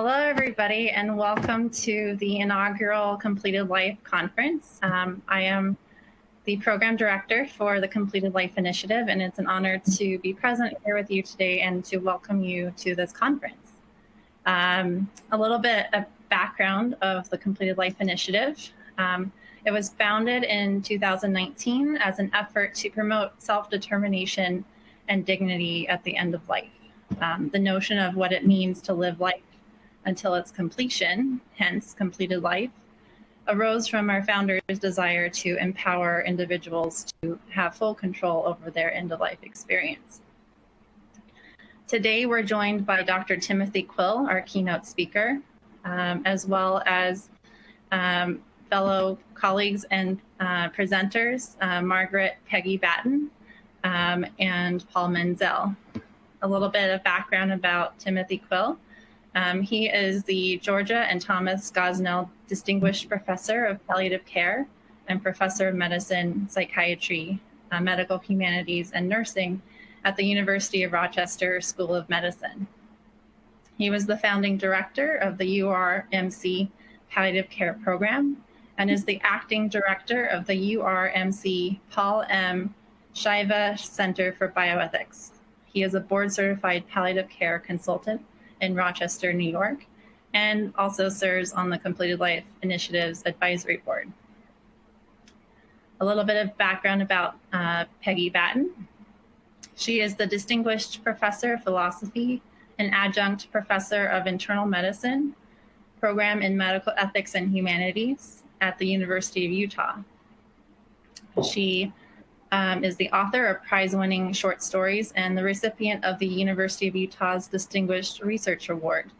Hello, everybody, and welcome to the inaugural Completed Life Conference. I am the Program Director for the Completed Life Initiative, and it's an honor to be present here with you today and to welcome you to this conference. A little bit of background of the Completed Life Initiative. It was founded in 2019 as an effort to promote self-determination and dignity at the end of life. The notion of what it means to live life until its completion, hence completed life, arose from our founder's desire to empower individuals to have full control over their end-of-life experience. Today, we're joined by Dr. Timothy Quill, our keynote speaker, as well as fellow colleagues and presenters, Margaret, Peggy, Battin, and Paul Menzel. A little bit of background about Timothy Quill. He is the Georgia and Thomas Gosnell Distinguished Professor of Palliative Care and Professor of Medicine, Psychiatry, Medical Humanities, and Nursing at the University of Rochester School of Medicine. He was the founding director of the URMC Palliative Care Program and is the acting director of the URMC Paul M. Shiva Center for Bioethics. He is a board-certified palliative care consultant in Rochester, New York, and also serves on the Completed Life Initiative's advisory board. A little bit of background about Peggy Battin. She is the Distinguished Professor of Philosophy and Adjunct Professor of Internal Medicine, Program in Medical Ethics and Humanities at the University of Utah. She is the author of prize-winning short stories and the recipient of the University of Utah's Distinguished Research Award.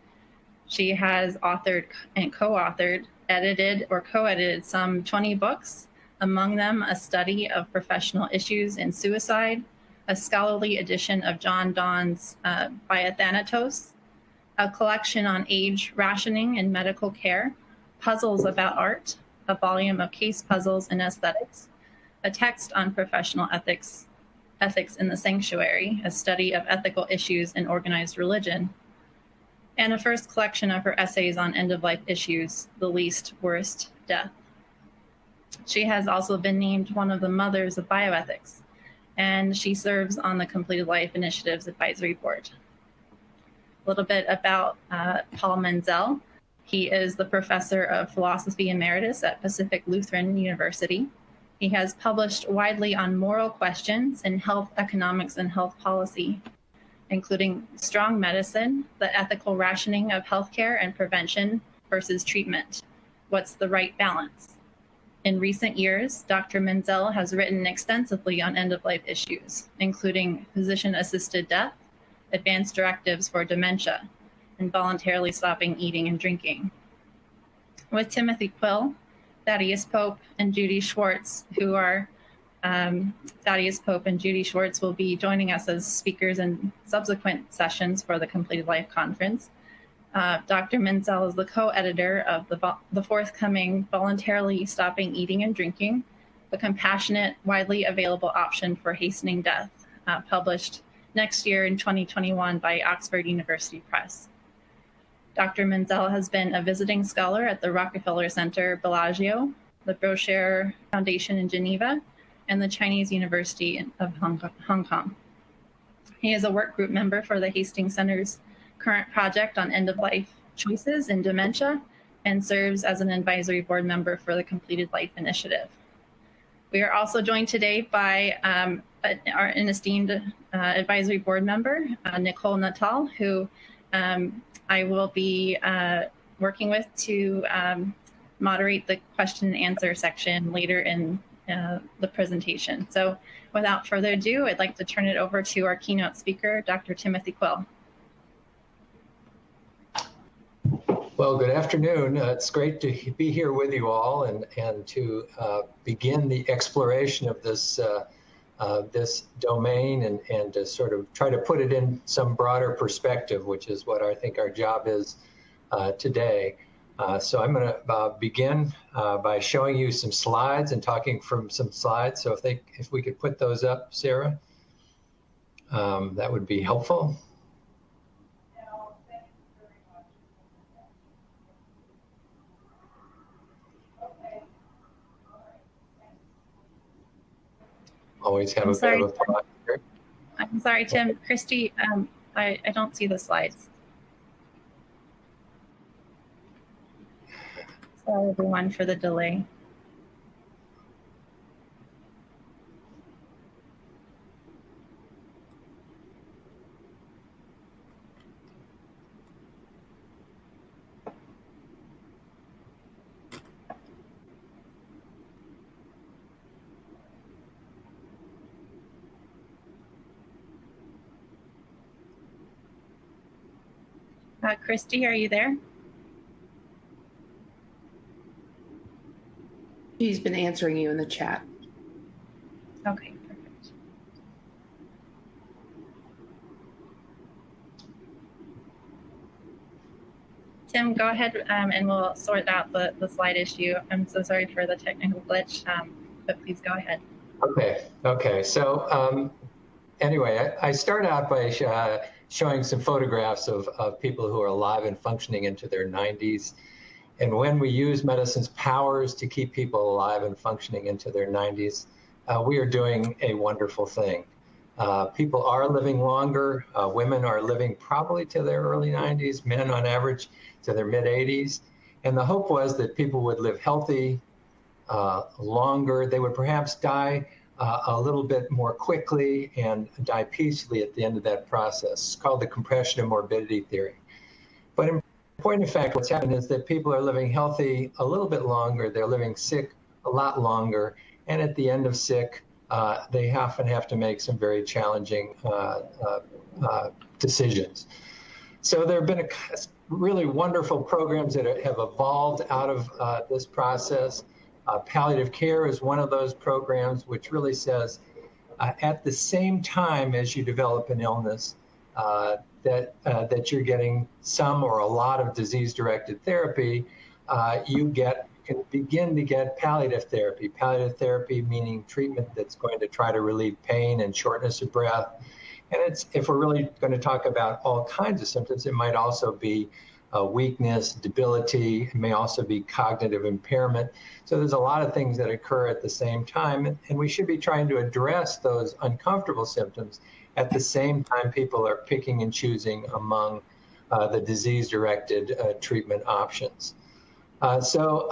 She has authored and co-authored, edited, or co-edited some 20 books, among them a study of professional issues in suicide, a scholarly edition of John Donne's Biathanatos, a collection on age rationing in medical care, puzzles about art, a volume of case puzzles and aesthetics, a text on professional ethics in the sanctuary, a study of ethical issues in organized religion, and a first collection of her essays on end-of-life issues, The Least Worst Death. She has also been named one of the mothers of bioethics, and she serves on the Completed Life Initiative's advisory board. A little bit about Paul Menzel. He is the professor of philosophy emeritus at Pacific Lutheran University. He has published widely on moral questions in health economics and health policy, including strong medicine, the ethical rationing of healthcare and prevention versus treatment. What's the right balance? In recent years, Dr. Menzel has written extensively on end-of-life issues, including physician-assisted death, advanced directives for dementia, and voluntarily stopping eating and drinking. With Timothy Quill, Thaddeus Pope, and Judy Schwartz, who are Thaddeus Pope and Judy Schwartz will be joining us as speakers in subsequent sessions for the Completed Life Conference. Dr. Menzel is the co-editor of the forthcoming Voluntarily Stopping Eating and Drinking, a compassionate, widely available option for hastening death, published next year in 2021 by Oxford University Press. Dr. Menzel has been a visiting scholar at the Rockefeller Center, Bellagio, the Brochere Foundation in Geneva, and the Chinese University of Hong Kong. He is a work group member for the Hastings Center's current project on end-of-life choices in dementia and serves as an advisory board member for the Completed Life Initiative. We are also joined today by an esteemed advisory board member, Nicole Natal, who I will be working with to moderate the question and answer section later in the presentation. So without further ado, I'd like to turn it over to our keynote speaker, Dr. Timothy Quill. Well, good afternoon. It's great to be here with you all and to begin the exploration of this this domain and to sort of try to put it in some broader perspective, which is what I think our job is today. So I'm going to begin by showing you some slides and talking from some slides. So if we could put those up, Sarah, that would be helpful. always have I'm a sorry, bit of a thought here. I'm sorry, Tim. Christy, I don't see the slides. Sorry, everyone, for the delay. Christy, are you there? She's been answering you in the chat. Okay, perfect. Tim, go ahead and we'll sort out the slide issue. I'm so sorry for the technical glitch, but please go ahead. Okay. So anyway, I start out by showing some photographs of people who are alive and functioning into their 90s. And when we use medicine's powers to keep people alive and functioning into their 90s, we are doing a wonderful thing. People are living longer. Women are living probably to their early 90s, men on average to their mid 80s. And the hope was that people would live healthy longer. They would perhaps die a little bit more quickly and die peacefully at the end of that process. It's called the compression of morbidity theory. But in point of fact, what's happened is that people are living healthy a little bit longer. They're living sick a lot longer. And at the end of sick, they often have to make some very challenging decisions. So there have been really wonderful programs that have evolved out of this process. Palliative care is one of those programs which really says at the same time as you develop an illness, that you're getting some or a lot of disease-directed therapy, you can begin to get palliative therapy. Palliative therapy meaning treatment that's going to try to relieve pain and shortness of breath. And if we're really going to talk about all kinds of symptoms, it might also be weakness, debility. It may also be cognitive impairment. So there's a lot of things that occur at the same time, and we should be trying to address those uncomfortable symptoms at the same time people are picking and choosing among the disease-directed treatment options. So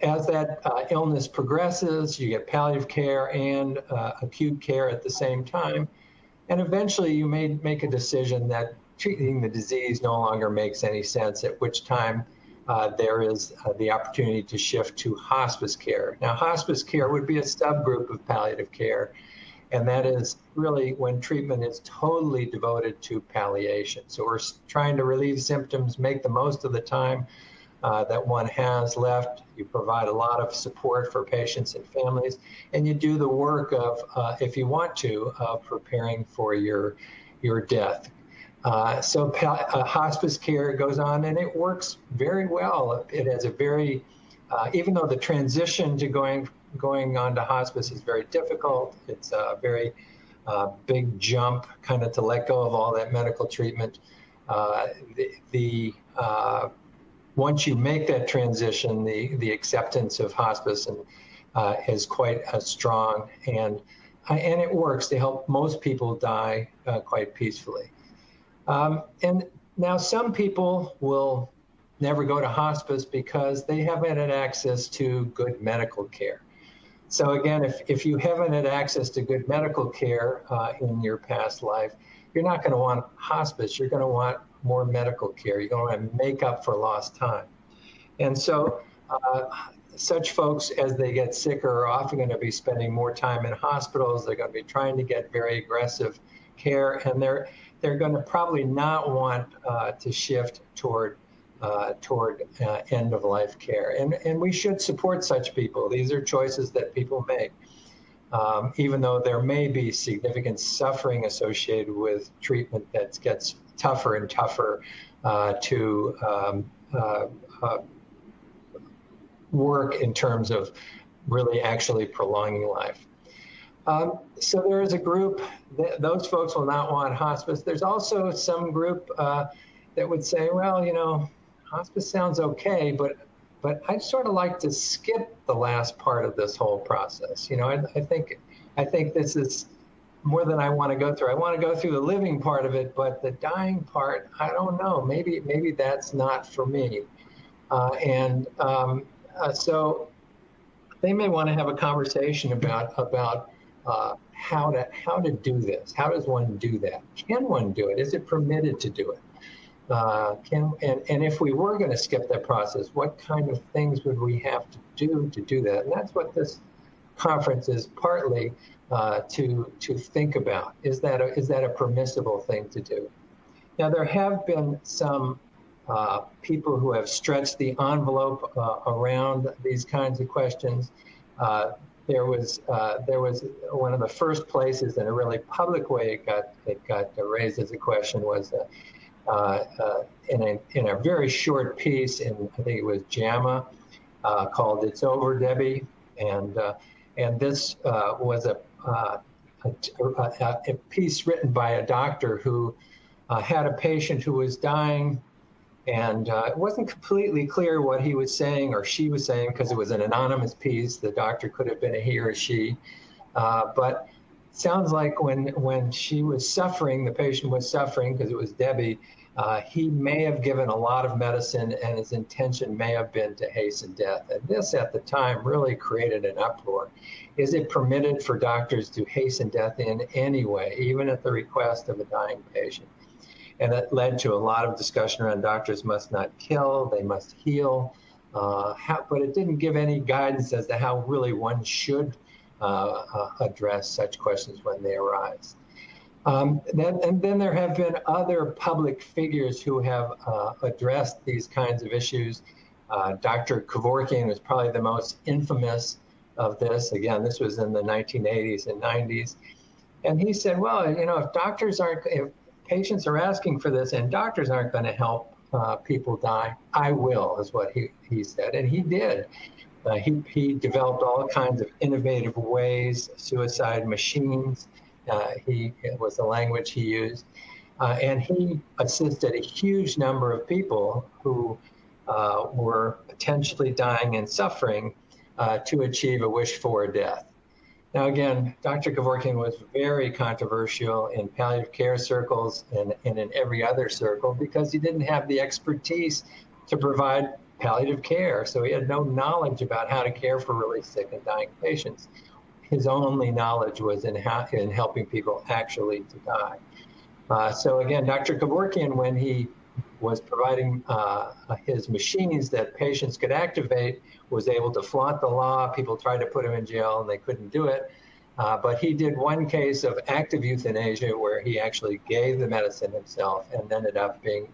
as that illness progresses, you get palliative care and acute care at the same time. And eventually you may make a decision that treating the disease no longer makes any sense, at which time there is the opportunity to shift to hospice care. Now, hospice care would be a subgroup of palliative care, and that is really when treatment is totally devoted to palliation. So we're trying to relieve symptoms, make the most of the time that one has left. You provide a lot of support for patients and families, and you do the work of, if you want to, of preparing for your death. So hospice care goes on, and it works very well. It has a very, even though the transition to going on to hospice is very difficult, it's a very big jump kind of to let go of all that medical treatment. Once you make that transition, the acceptance of hospice is quite strong, and it works to help most people die quite peacefully. And now some people will never go to hospice because they haven't had access to good medical care. So again, if you haven't had access to good medical care in your past life, you're not going to want hospice. You're going to want more medical care. You're going to want to make up for lost time. And so such folks, as they get sicker, are often going to be spending more time in hospitals. They're going to be trying to get very aggressive care, and they're going to probably not want to shift toward end-of-life care. And we should support such people. These are choices that people make. Even though there may be significant suffering associated with treatment that gets tougher and tougher to work in terms of really actually prolonging life. So there is a group, those folks will not want hospice. There's also some group that would say, well, you know, hospice sounds okay, but I'd sort of like to skip the last part of this whole process. You know, I think I think this is more than I want to go through. I want to go through the living part of it, but the dying part, I don't know. Maybe that's not for me. So they may want to have a conversation about how to do this. How does one do that? Can one do it? Is it permitted to do it? And if we were going to skip that process, what kind of things would we have to do that? And that's what this conference is partly to think about. Is that a permissible thing to do? Now, there have been some people who have stretched the envelope around these kinds of questions. There was one of the first places in a really public way it got raised as a question was in a very short piece in, I think it was JAMA, called "It's Over, Debbie," and this was a piece written by a doctor who had a patient who was dying, and it wasn't completely clear what he was saying or she was saying because it was an anonymous piece. The doctor could have been a he or she, but sounds like when she was suffering, the patient was suffering because it was Debbie, he may have given a lot of medicine and his intention may have been to hasten death. And this at the time really created an uproar. Is it permitted for doctors to hasten death in any way, even at the request of a dying patient? And that led to a lot of discussion around doctors must not kill, they must heal. But it didn't give any guidance as to how really one should address such questions when they arise. Then there have been other public figures who have addressed these kinds of issues. Dr. Kevorkian was probably the most infamous of this. Again, this was in the 1980s and 90s. And he said, well, if patients are asking for this and doctors aren't going to help people die, I will, is what he said. And he did. He developed all kinds of innovative ways, suicide machines. It was the language he used. And he assisted a huge number of people who were potentially dying and suffering to achieve a wish-for death. Now, again, Dr. Kevorkian was very controversial in palliative care circles and in every other circle because he didn't have the expertise to provide palliative care. So he had no knowledge about how to care for really sick and dying patients. His only knowledge was in helping people actually to die. So again, Dr. Kevorkian, when he was providing his machines that patients could activate, was able to flaunt the law. People tried to put him in jail and they couldn't do it. But he did one case of active euthanasia where he actually gave the medicine himself and ended up being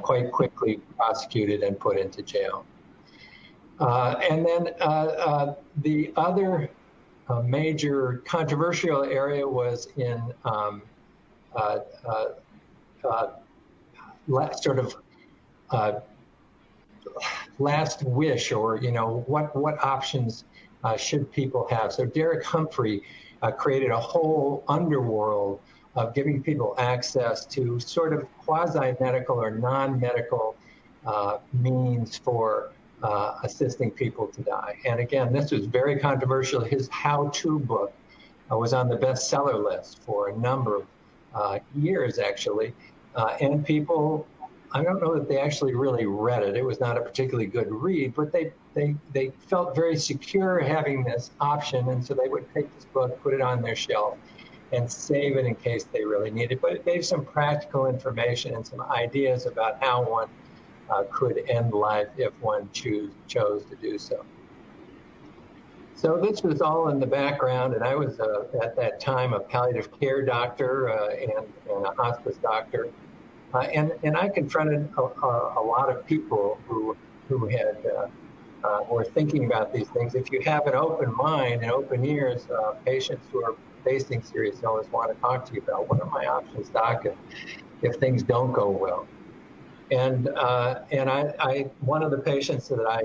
quite quickly prosecuted and put into jail. And then the other major controversial area was in sort of last wish, or what options should people have. So Derek Humphrey created a whole underworld of giving people access to sort of quasi-medical or non-medical means for assisting people to die. And again, this was very controversial. His how-to book was on the bestseller list for a number of years, actually. And people, I don't know that they actually really read it. It was not a particularly good read, but they felt very secure having this option. And so they would take this book, put it on their shelf, and save it in case they really need it. But it gave some practical information and some ideas about how one could end life if one chose to do so. So this was all in the background, and I was at that time a palliative care doctor and a hospice doctor. And I confronted a lot of people who had were thinking about these things. If you have an open mind and open ears, patients who are facing serious illness want to talk to you about what are my options, doc, if things don't go well. And I one of the patients that I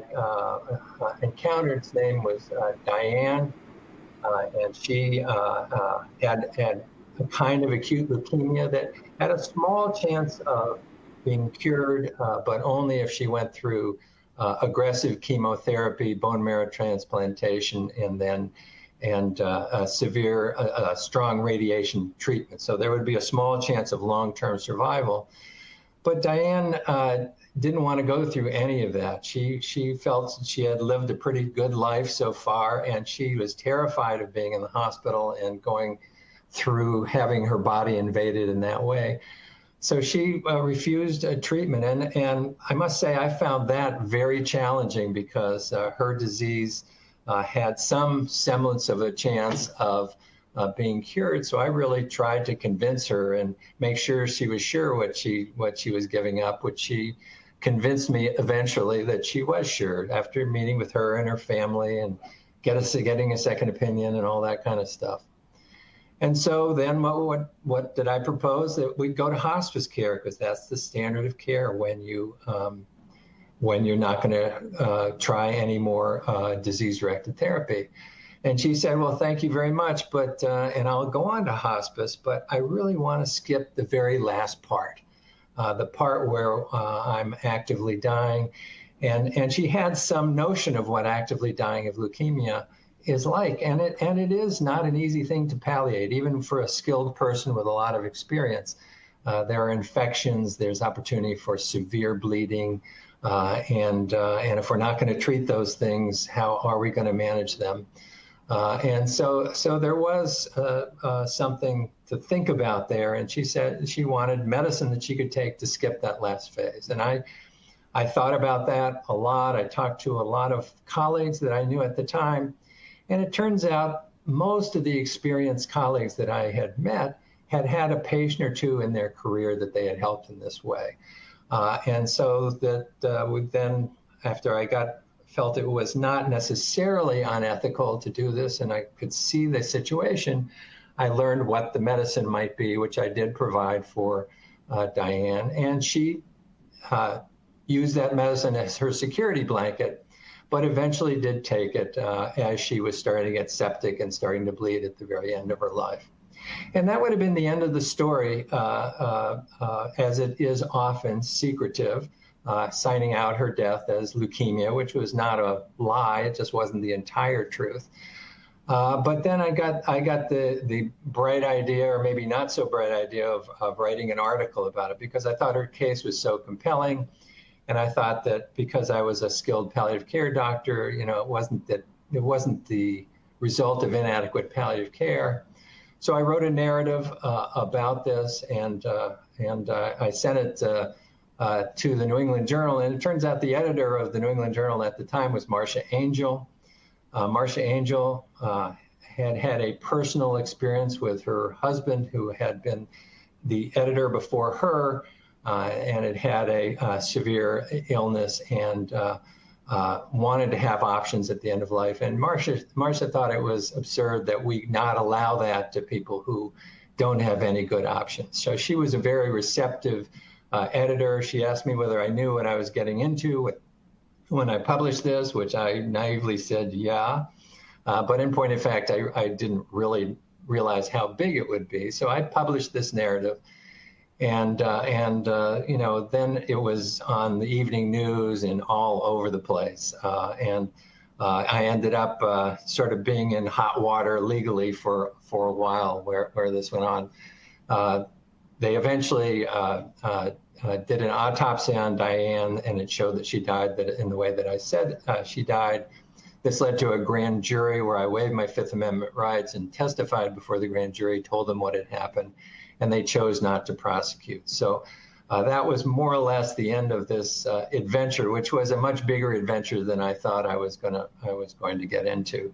encountered, his name was Diane, and she had a kind of acute leukemia that had a small chance of being cured, but only if she went through aggressive chemotherapy, bone marrow transplantation, and then severe, strong radiation treatment. So there would be a small chance of long-term survival. But Diane didn't want to go through any of that. She felt she had lived a pretty good life so far, and she was terrified of being in the hospital and going through having her body invaded in that way. So she refused treatment. And I must say, I found that very challenging because her disease had some semblance of a chance of being cured. So I really tried to convince her and make sure she was sure what she was giving up, which she convinced me eventually that she was sure after meeting with her and her family and getting a second opinion and all that kind of stuff. And so then what did I propose? That we go to hospice care, because that's the standard of care when you're not going to try any more disease-directed therapy. And she said, well, thank you very much, but and I'll go on to hospice, but I really want to skip the very last part, the part where I'm actively dying. And she had some notion of what actively dying of leukemia is like, and it is not an easy thing to palliate, even for a skilled person with a lot of experience. There are infections, there's opportunity for severe bleeding, and if we're not going to treat those things, how are we going to manage them? And so there was something to think about there, and she said she wanted medicine that she could take to skip that last phase. And I thought about that a lot. I talked to a lot of colleagues that I knew at the time, and it turns out most of the experienced colleagues that I had met had had a patient or two in their career that they had helped in this way. And so that then, after I felt it was not necessarily unethical to do this, and I could see the situation, I learned what the medicine might be, which I did provide for Diane. And she used that medicine as her security blanket, but eventually did take it as she was starting to get septic and starting to bleed at the very end of her life. And that would have been the end of the story, as it is often secretive, signing out her death as leukemia, which was not a lie, it just wasn't the entire truth. But then I got the bright idea, or maybe not so bright idea, of writing an article about it, because I thought her case was so compelling. And I thought that because I was a skilled palliative care doctor, it wasn't the result of inadequate palliative care. So I wrote a narrative about this, and I sent it to the New England Journal. And it turns out the editor of the New England Journal at the time was Marcia Angel. Marcia Angel had a personal experience with her husband, who had been the editor before her, and had a severe illness, and wanted to have options at the end of life. And Marcia thought it was absurd that we not allow that to people who don't have any good options. So she was a very receptive editor. She asked me whether I knew what I was getting into when I published this, which I naively said, yeah. But in point of fact, I didn't really realize how big it would be. So I published this narrative. And then it was on the evening news and all over the place. And I ended up sort of being in hot water legally for a while where this went on. They eventually did an autopsy on Diane, and it showed that she died in the way that I said she died. This led to a grand jury where I waived my Fifth Amendment rights and testified before the grand jury, told them what had happened, and they chose not to prosecute. So that was more or less the end of this adventure, which was a much bigger adventure than I thought I was going to get into.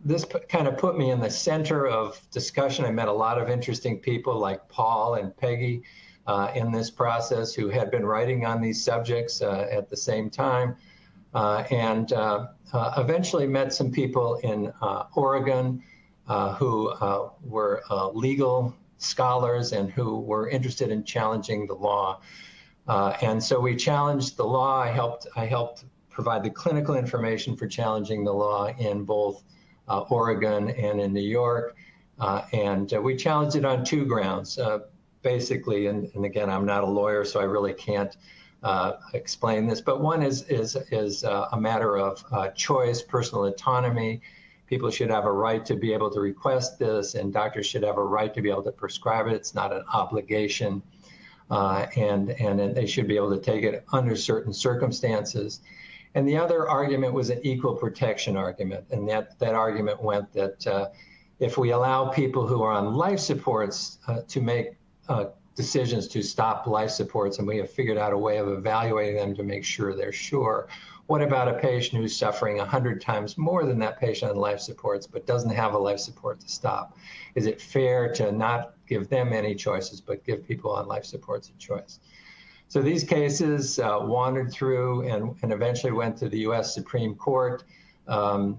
This kind of put me in the center of discussion. I met a lot of interesting people like Paul and Peggy in this process, who had been writing on these subjects at the same time, and eventually met some people in Oregon who were legal scholars and who were interested in challenging the law. And so we challenged the law. I helped provide the clinical information for challenging the law in both Oregon and in New York. And we challenged it on two grounds, basically. And again, I'm not a lawyer, so I really can't explain this, but one is a matter of choice, personal autonomy. People should have a right to be able to request this, and doctors should have a right to be able to prescribe it. It's not an obligation, and they should be able to take it under certain circumstances. And the other argument was an equal protection argument, and that argument went that if we allow people who are on life supports to make decisions to stop life supports, and we have figured out a way of evaluating them to make sure they're sure. What about a patient who's suffering 100 times more than that patient on life supports but doesn't have a life support to stop? Is it fair to not give them any choices but give people on life supports a choice? So these cases wandered through and eventually went to the U.S. Supreme Court, we lost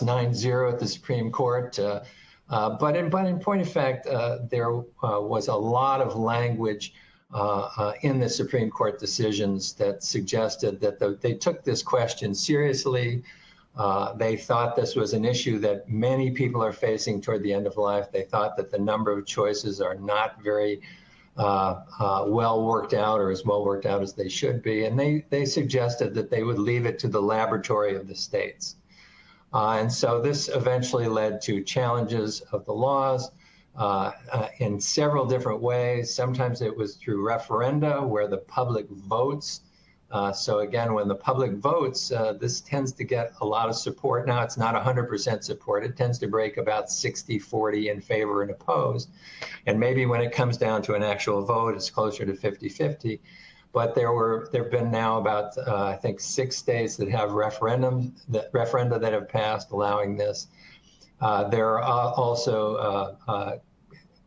9-0 at the Supreme Court. But in point of fact, there was a lot of language in the Supreme Court decisions that suggested that they took this question seriously. They thought this was an issue that many people are facing toward the end of life. They thought that the number of choices are not very well worked out, or as well worked out as they should be. And they suggested that they would leave it to the laboratory of the states. And so this eventually led to challenges of the laws in several different ways. Sometimes it was through referenda where the public votes. So again, when the public votes, this tends to get a lot of support. Now it's not 100% support. It tends to break about 60-40 in favor and opposed. And maybe when it comes down to an actual vote, it's closer to 50-50. But there have been now about, I think, 6 states that have referenda that have passed allowing this. There are also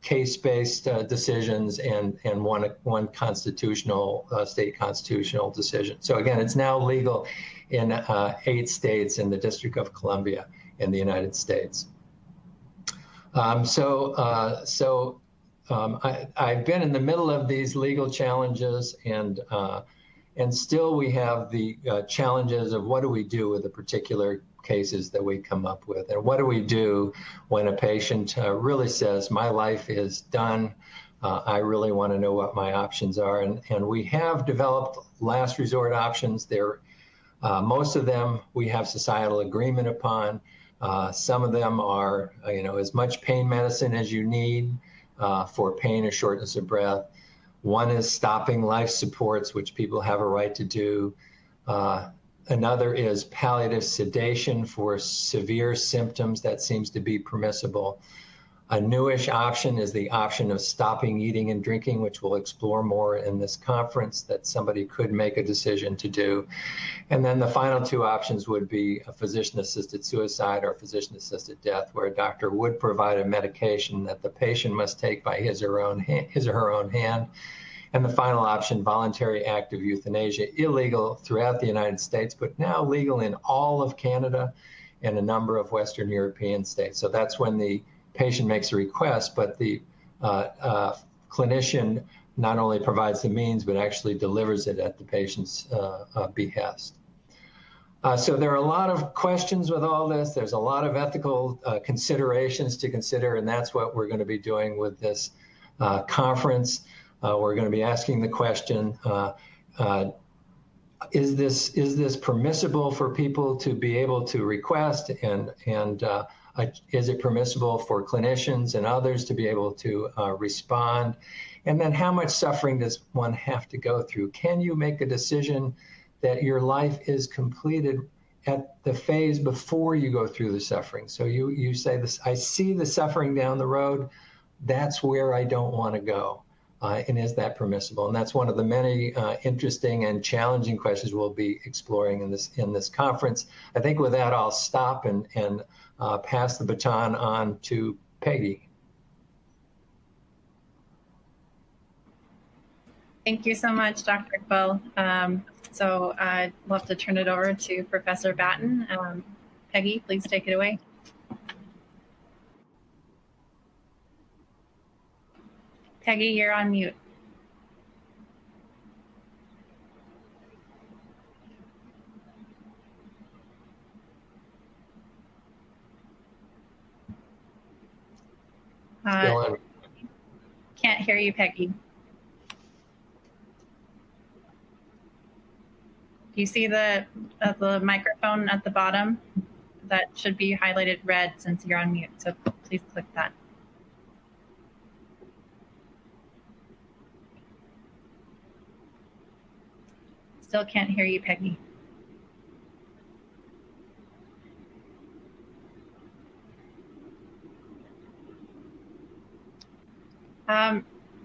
case-based decisions and one constitutional, state constitutional decision. So again, it's now legal in 8 states in the District of Columbia in the United States. I've been in the middle of these legal challenges, and still we have the challenges of what do we do with the particular cases that we come up with, and what do we do when a patient really says, my life is done, I really want to know what my options are, and we have developed last resort options. Most of them we have societal agreement upon. Some of them are as much pain medicine as you need for pain or shortness of breath. One is stopping life supports, which people have a right to do. Another is palliative sedation for severe symptoms. That seems to be permissible. A newish option is the option of stopping eating and drinking, which we'll explore more in this conference, that somebody could make a decision to do. And then the final 2 options would be a physician-assisted suicide or physician-assisted death, where a doctor would provide a medication that the patient must take by his or her own hand. And the final option, voluntary active euthanasia, illegal throughout the United States, but now legal in all of Canada and a number of Western European states. So that's when the patient makes a request, but the clinician not only provides the means, but actually delivers it at the patient's behest. So there are a lot of questions with all this. There's a lot of ethical considerations to consider, and that's what we're going to be doing with this conference. We're going to be asking the question, is this permissible for people to be able to request, and is it permissible for clinicians and others to be able to respond? And then how much suffering does one have to go through? Can you make a decision that your life is completed at the phase before you go through the suffering? So you say this, I see the suffering down the road, that's where I don't want to go. And is that permissible? And that's one of the many interesting and challenging questions we'll be exploring in this conference. I think with that, I'll stop and pass the baton on to Peggy. Thank you so much, Dr. Quill. So I'd love to turn it over to Professor Battin. Peggy, please take it away. Peggy, you're on mute. Can't hear you, Peggy. Do you see the microphone at the bottom? That should be highlighted red since you're on mute, so please click that. Still can't hear you, Peggy.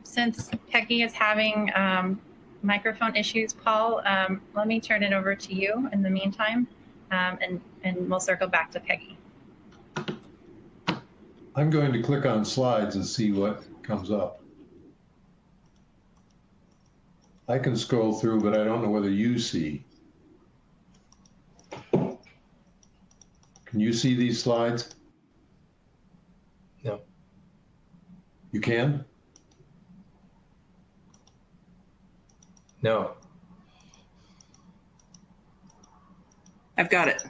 Since Peggy is having microphone issues, Paul, let me turn it over to you in the meantime, and we'll circle back to Peggy. I'm going to click on slides and see what comes up. I can scroll through, but I don't know whether you see. Can you see these slides? No. You can? No. I've got it.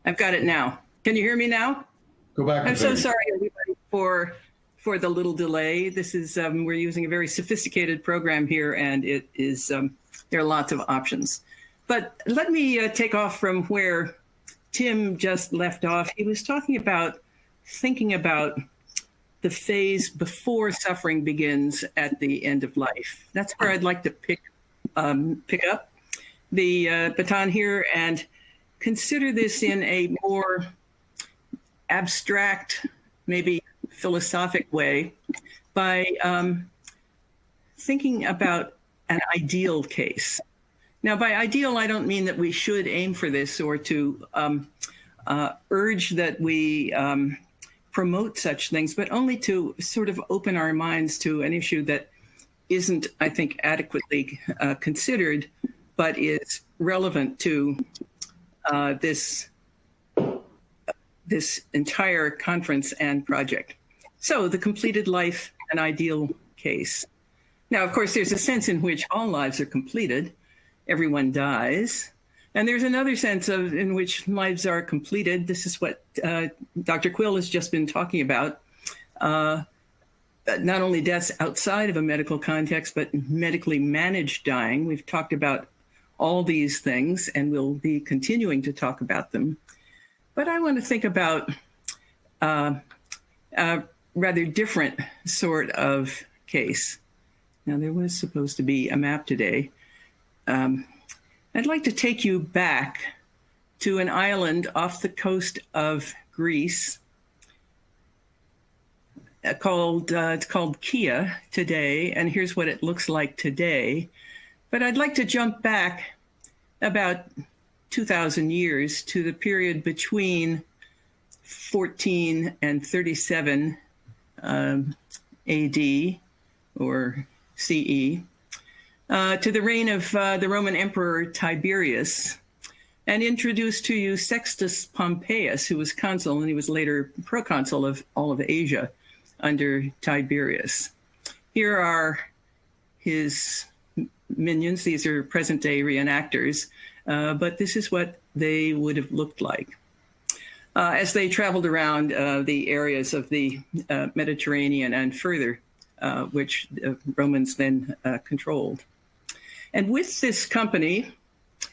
I've got it now. Can you hear me now? Go back. I'm so sorry, everybody, for the little delay. This is we're using a very sophisticated program here, and it is there are lots of options. But let me take off from where Tim just left off. He was talking about thinking about the phase before suffering begins at the end of life. That's where I'd like to pick up the baton here and consider this in a more abstract, maybe philosophic way by thinking about an ideal case. Now, by ideal, I don't mean that we should aim for this or to urge that we promote such things, but only to sort of open our minds to an issue that isn't, I think, adequately considered, but is relevant to this entire conference and project. So the completed life, an ideal case. Now, of course, there's a sense in which all lives are completed. Everyone dies. And there's another sense in which lives are completed. This is what Dr. Quill has just been talking about. Not only deaths outside of a medical context, but medically managed dying. We've talked about all these things, and we'll be continuing to talk about them. But I want to think about a rather different sort of case. Now, there was supposed to be a map today. I'd like to take you back to an island off the coast of Greece it's called Kea today, and here's what it looks like today. But I'd like to jump back about 2,000 years to the period between 14 and 37 AD or CE, to the reign of the Roman Emperor Tiberius, and introduce to you Sextus Pompeius, who was consul, and he was later proconsul of all of Asia under Tiberius. Here are his minions. These are present-day reenactors, but this is what they would have looked like as they traveled around the areas of the Mediterranean and further, which the Romans then controlled. And with this company,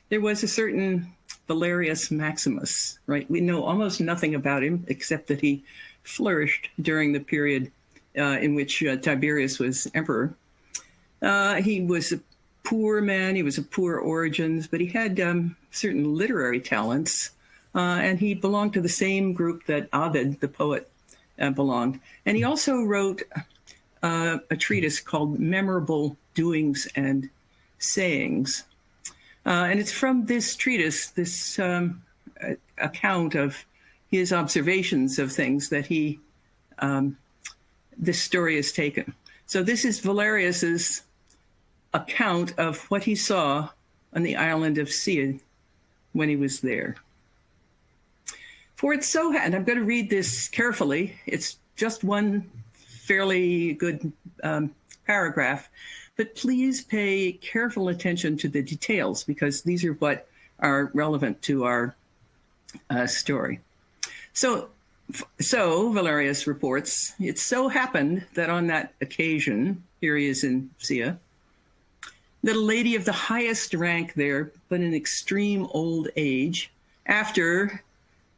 there was a certain Valerius Maximus, right? We know almost nothing about him except that he flourished during the period in which Tiberius was emperor. He was a poor man, he was of poor origins, but he had certain literary talents, and he belonged to the same group that Ovid, the poet, belonged. And he also wrote a treatise called Memorable Doings and Sayings. And it's from this treatise, this account of his observations of things that this story is taken. So this is Valerius's account of what he saw on the island of Kea when he was there. For it so happened, I'm going to read this carefully. It's just one fairly good paragraph, but please pay careful attention to the details because these are what are relevant to our story. So Valerius reports, it so happened that on that occasion, here he is in Kea, that a lady of the highest rank there, but in extreme old age, after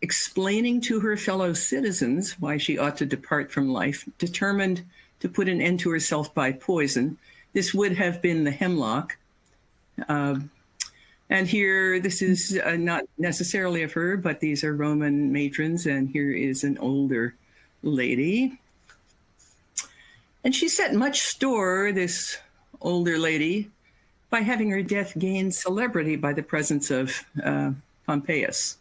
explaining to her fellow citizens why she ought to depart from life, determined to put an end to herself by poison. This would have been the hemlock. And here, this is not necessarily of her, but these are Roman matrons, and here is an older lady. And she set much store, this older lady, by having her death gain celebrity by the presence of Pompeius.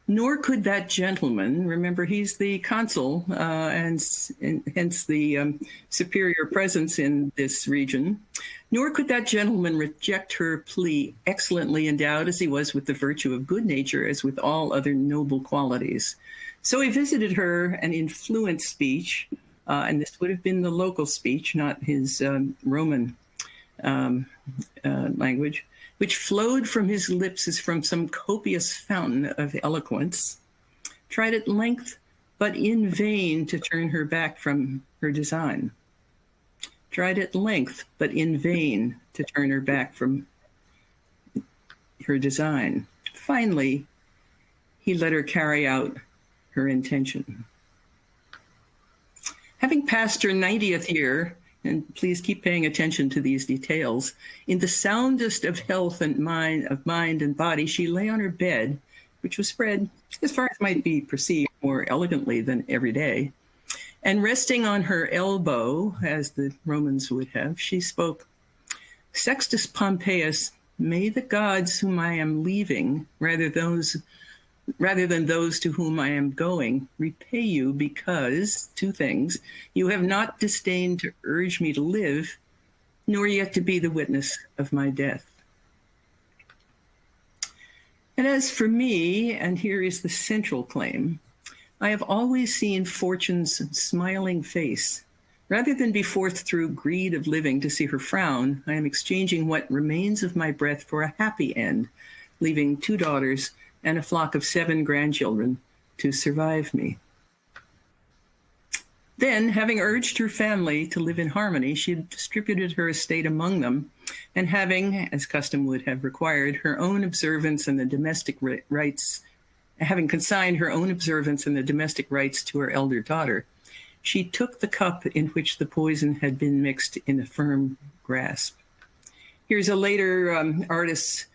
Nor could that gentleman, remember he's the consul and hence the superior presence in this region, nor could that gentleman reject her plea, excellently endowed as he was with the virtue of good nature, as with all other noble qualities. So he visited her and in fluent speech, and this would have been the local speech, not his Roman language, which flowed from his lips as from some copious fountain of eloquence, tried at length, but in vain, to turn her back from her design. Tried at length, but in vain, to turn her back from her design. Finally, he let her carry out her intention. Having passed her 90th year, and please keep paying attention to these details, in the soundest of health and mind and body, she lay on her bed, which was spread, as far as might be perceived, more elegantly than every day. And resting on her elbow, as the Romans would have, she spoke, "Sextus Pompeius, may the gods whom I am leaving, rather than those to whom I am going, repay you because, two things, you have not disdained to urge me to live, nor yet to be the witness of my death. And as for me, and here is the central claim, I have always seen fortune's smiling face. Rather than be forced through greed of living to see her frown, I am exchanging what remains of my breath for a happy end, leaving 2 daughters and a flock of 7 grandchildren to survive me." Then, having urged her family to live in harmony, she distributed her estate among them, and having, as custom would have required, her own observance and the domestic rights, having consigned her own observance and the domestic rights to her elder daughter, she took the cup in which the poison had been mixed in a firm grasp. Here's a later artist's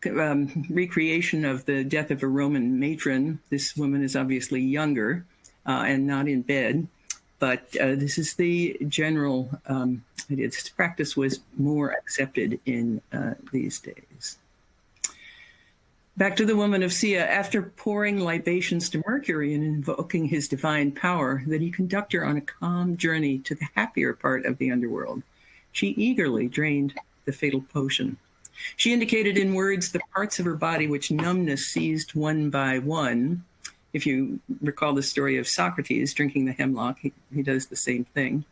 recreation of the death of a Roman matron. This woman is obviously younger and not in bed, but this is the general idea. This practice was more accepted in these days. Back to the woman of Sia. After pouring libations to Mercury and invoking his divine power, that he conduct her on a calm journey to the happier part of the underworld, she eagerly drained the fatal potion. She indicated in words the parts of her body which numbness seized one by one. If you recall the story of Socrates drinking the hemlock, he does the same thing.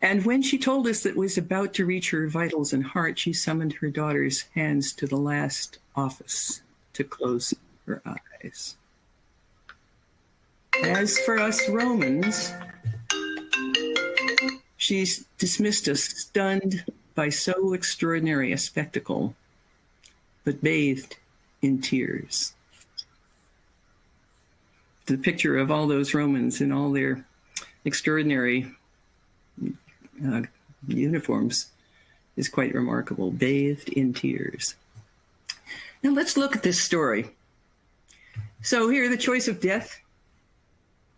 And when she told us that it was about to reach her vitals and heart, she summoned her daughter's hands to the last office to close her eyes. As for us Romans, she dismissed us, stunned by so extraordinary a spectacle, but bathed in tears. The picture of all those Romans in all their extraordinary uniforms is quite remarkable, bathed in tears. Now let's look at this story. So here, the choice of death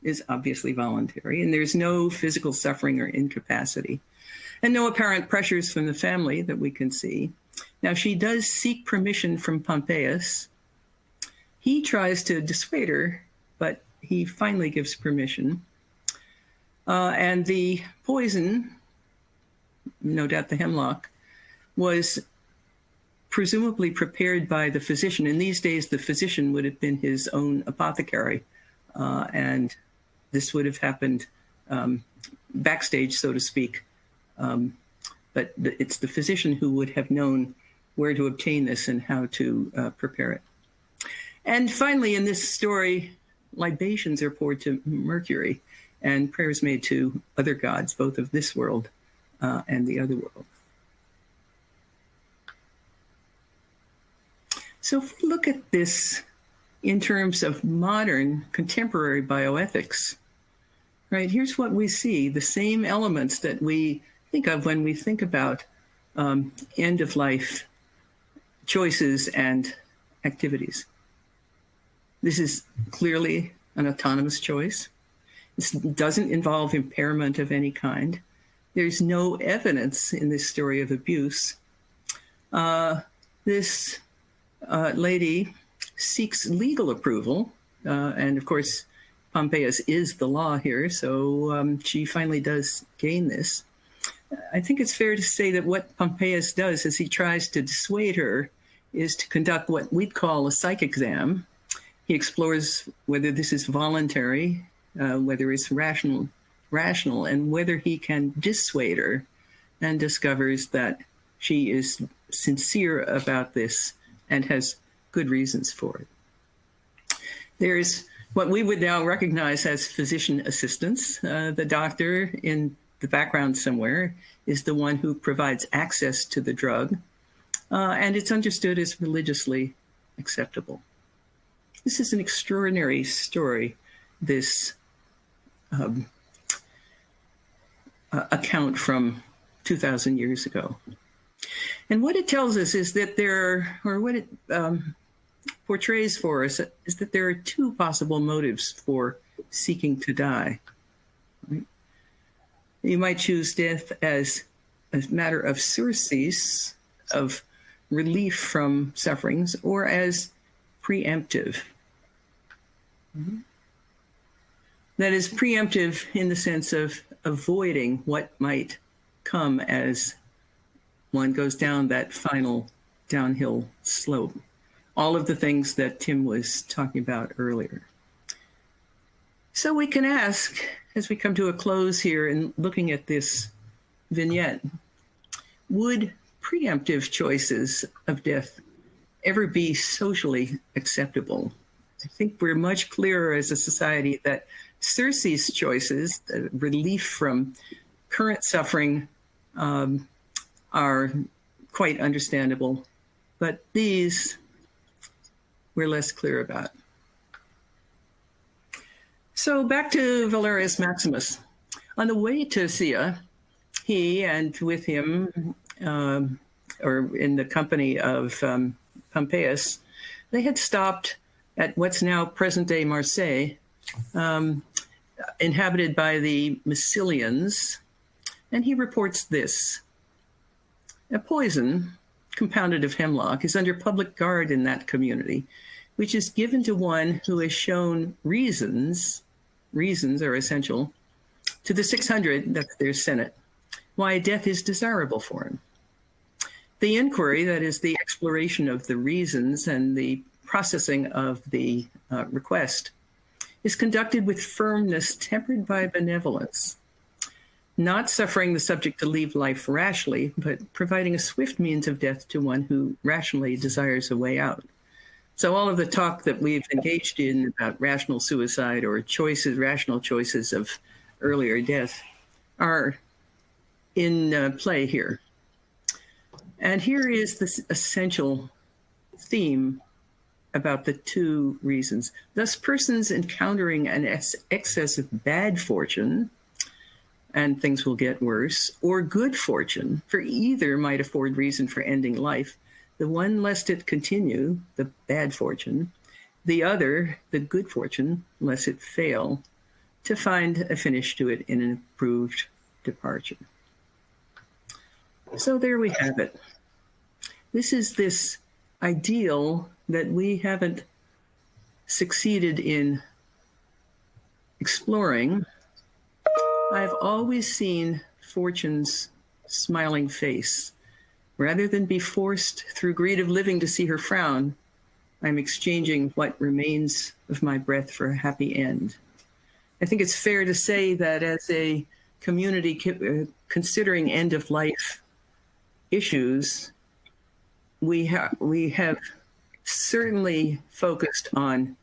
is obviously voluntary, and there's no physical suffering or incapacity, and no apparent pressures from the family that we can see. Now, she does seek permission from Pompeius. He tries to dissuade her, but he finally gives permission. And the poison, no doubt the hemlock, was presumably prepared by the physician. In these days, the physician would have been his own apothecary, and this would have happened backstage, so to speak. But it's the physician who would have known where to obtain this and how to prepare it. And finally, in this story, libations are poured to Mercury and prayers made to other gods, both of this world and the other world. So if we look at this in terms of modern contemporary bioethics, right, here's what we see, the same elements that we think of when we think about end-of-life choices and activities. This is clearly an autonomous choice. This doesn't involve impairment of any kind. There's no evidence in this story of abuse. This lady seeks legal approval, and of course, Pompeius is the law here, so she finally does gain this. I think it's fair to say that what Pompeius does as he tries to dissuade her is to conduct what we'd call a psych exam. He explores whether this is voluntary, whether it's rational, and whether he can dissuade her, and discovers that she is sincere about this and has good reasons for it. There's what we would now recognize as physician assistance. The doctor in the background somewhere is the one who provides access to the drug, and it's understood as religiously acceptable. This is an extraordinary story, this account from 2,000 years ago. And what it tells us is that what it portrays for us is that there are two possible motives for seeking to die. Right? You might choose death as a matter of surcease, of relief from sufferings, or as preemptive. Mm-hmm. That is preemptive in the sense of avoiding what might come as one goes down that final downhill slope. All of the things that Tim was talking about earlier. So we can ask, as we come to a close here and looking at this vignette, would preemptive choices of death ever be socially acceptable? I think we're much clearer as a society that surcease choices, relief from current suffering, are quite understandable, but these we're less clear about. So back to Valerius Maximus. On the way to Sia, he and with him, or in the company of Pompeius, they had stopped at what's now present-day Marseille, inhabited by the Massilians, and he reports this. A poison, compounded of hemlock, is under public guard in that community, which is given to one who has shown reasons are essential, to the 600, that's their Senate, why death is desirable for him. The inquiry, that is the exploration of the reasons and the processing of the request, is conducted with firmness tempered by benevolence, not suffering the subject to leave life rashly, but providing a swift means of death to one who rationally desires a way out. So all of the talk that we've engaged in about rational suicide or rational choices of earlier death are in play here. And here is this essential theme about the two reasons. Thus, persons encountering an excess of bad fortune, and things will get worse, or good fortune, for either might afford reason for ending life, the one lest it continue, the bad fortune, the other, the good fortune, lest it fail, to find a finish to it in an approved departure. So there we have it. This is this ideal that we haven't succeeded in exploring. I've always seen fortune's smiling face. Rather than be forced through greed of living to see her frown, I'm exchanging what remains of my breath for a happy end. I think it's fair to say that as a community considering end-of-life issues, we have certainly focused on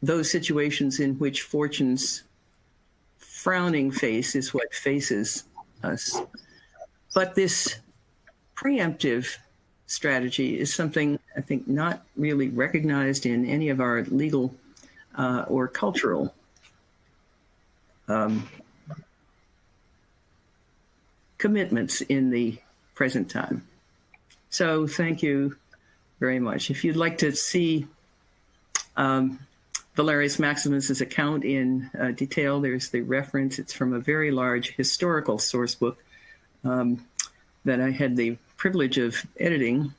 those situations in which fortune's frowning face is what faces us. But this preemptive strategy is something I think not really recognized in any of our legal or cultural commitments in the present time. So thank you very much. If you'd like to see Valerius Maximus's account in detail, there's the reference. It's from a very large historical source book that I had the privilege of editing,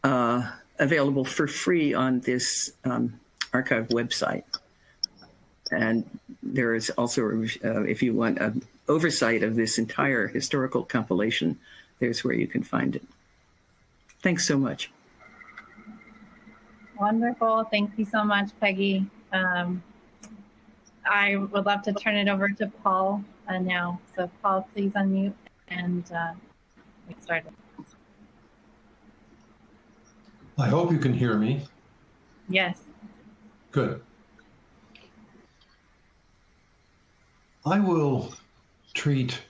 available for free on this archive website. And there is also, if you want an oversight of this entire historical compilation, there's where you can find it. Thanks so much. Wonderful. Thank you so much, Peggy. I would love to turn it over to Paul now. So Paul, please unmute and get started. I hope you can hear me. Yes. Good. I will treat,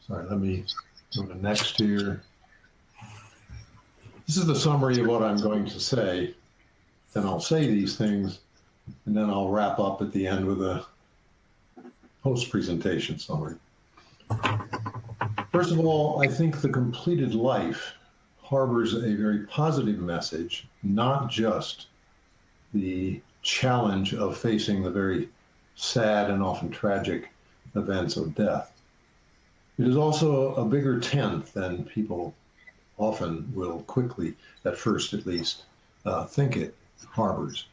let me go to next here. This is the summary of what I'm going to say. Then I'll say these things, and then I'll wrap up at the end with a post-presentation summary. First of all, I think the completed life harbors a very positive message, not just the challenge of facing the very sad and often tragic events of death. It is also a bigger tent than people often will quickly, at first at least, think it harbors.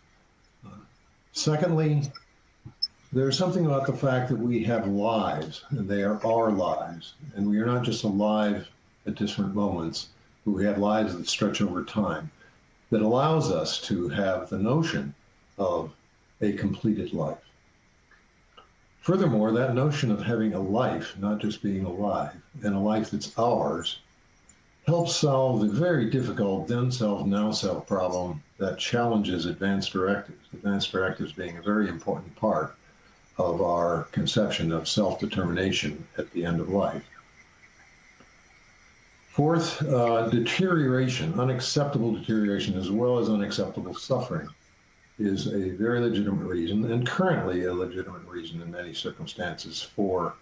Secondly, there's something about the fact that we have lives, and they are our lives, and we are not just alive at different moments, but we have lives that stretch over time, that allows us to have the notion of a completed life. Furthermore, that notion of having a life, not just being alive, and a life that's ours, helps solve the very difficult then-self, now-self problem that challenges advanced directives. Advanced directives being a very important part of our conception of self-determination at the end of life. Fourth, deterioration, unacceptable deterioration, as well as unacceptable suffering, is a very legitimate reason, and currently a legitimate reason in many circumstances, for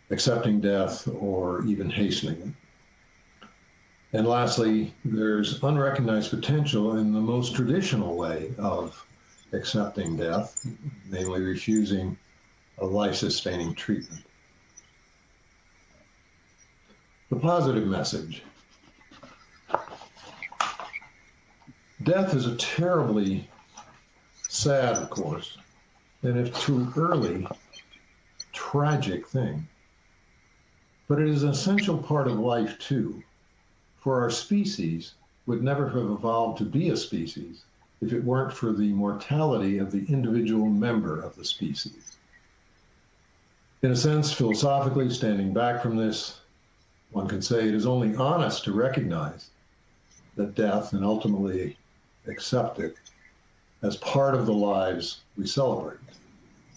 accepting death or even hastening it. And lastly, there's unrecognized potential in the most traditional way of accepting death, namely refusing a life-sustaining treatment. The positive message. Death is a terribly sad, of course, and if too early, tragic thing. But it is an essential part of life too, for our species would never have evolved to be a species if it weren't for the mortality of the individual member of the species. In a sense, philosophically, standing back from this, one can say it is only honest to recognize that death, and ultimately accept it, as part of the lives we celebrate.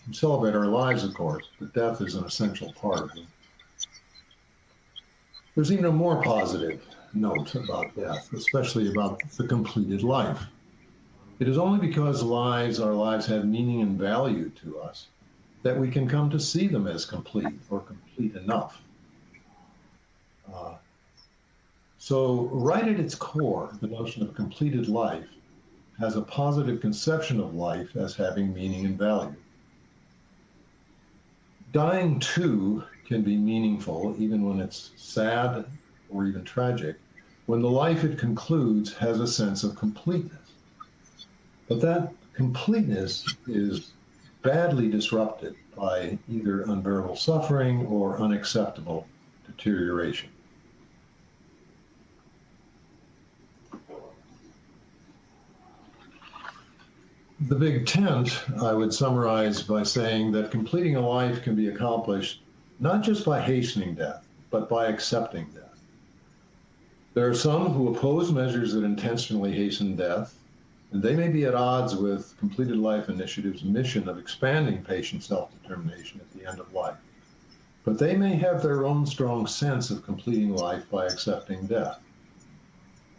We celebrate our lives, of course, but death is an essential part of them. There's even a more positive note about death, especially about the completed life. It is only because our lives have meaning and value to us that we can come to see them as complete or complete enough. So right at its core, the notion of completed life has a positive conception of life as having meaning and value. Dying too can be meaningful, even when it's sad or even tragic, when the life it concludes has a sense of completeness. But that completeness is badly disrupted by either unbearable suffering or unacceptable deterioration. The big tent, I would summarize by saying that completing a life can be accomplished not just by hastening death, but by accepting death. There are some who oppose measures that intentionally hasten death, and they may be at odds with Completed Life Initiative's mission of expanding patient self-determination at the end of life. but they may have their own strong sense of completing life by accepting death.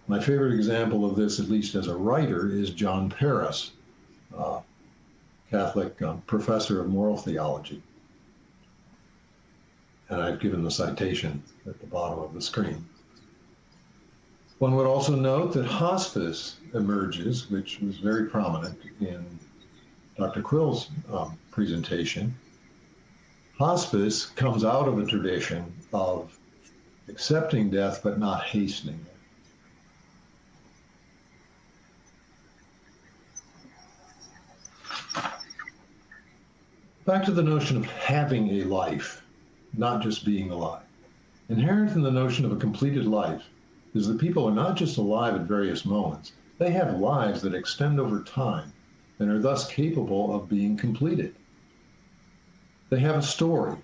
My favorite example of this, at least as a writer, is John Paris, Catholic professor of moral theology. And I've given the citation at the bottom of the screen. One would also note that hospice emerges, which was very prominent in Dr. Quill's presentation. Hospice comes out of a tradition of accepting death but not hastening it. Back to the notion of having a life, not just being alive. Inherent in the notion of a completed life is that people are not just alive at various moments, they have lives that extend over time and are thus capable of being completed. They have a story,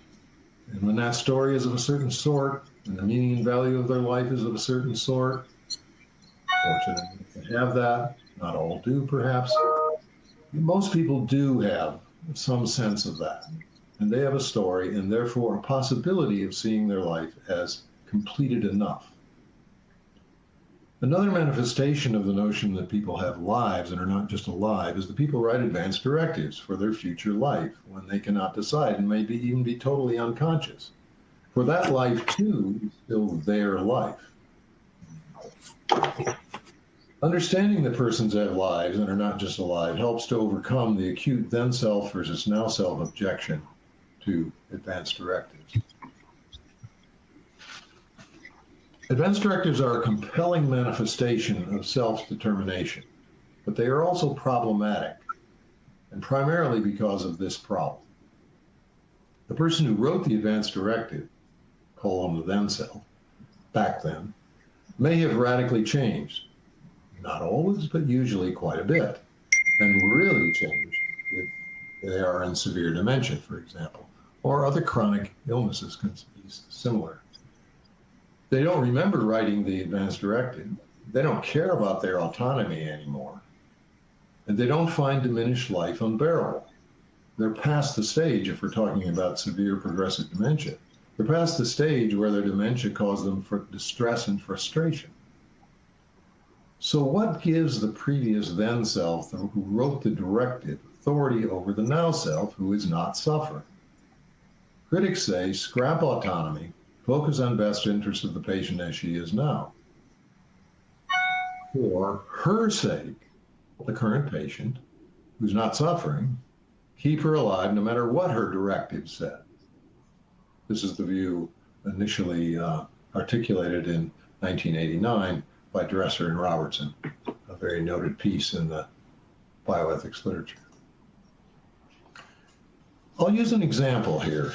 and when that story is of a certain sort, and the meaning and value of their life is of a certain sort, fortunate to have that, not all do perhaps, most people do have some sense of that, and they have a story and therefore a possibility of seeing their life as completed enough. Another manifestation of the notion that people have lives and are not just alive is that people write advance directives for their future life when they cannot decide and maybe even be totally unconscious. For that life too is still their life. Understanding that persons have lives and are not just alive helps to overcome the acute then self versus now self objection to advance directives. Advance directives are a compelling manifestation of self-determination, but they are also problematic, and primarily because of this problem. The person who wrote the advance directive, the then self, back then, may have radically changed. Not always, but usually quite a bit, and really changed if they are in severe dementia, for example, or other chronic illnesses can be similar. They don't remember writing the advance directive. They don't care about their autonomy anymore, and they don't find diminished life unbearable. They're past the stage, if we're talking about severe progressive dementia, they're past the stage where their dementia caused them for distress and frustration. So what gives the previous then self, who wrote the directive, authority over the now self, who is not suffering? Critics say, scrap autonomy, focus on best interest of the patient as she is now. For her sake, the current patient, who's not suffering, keep her alive no matter what her directive said. This is the view initially articulated in 1989 by Dresser and Robertson, a very noted piece in the bioethics literature. I'll use an example here.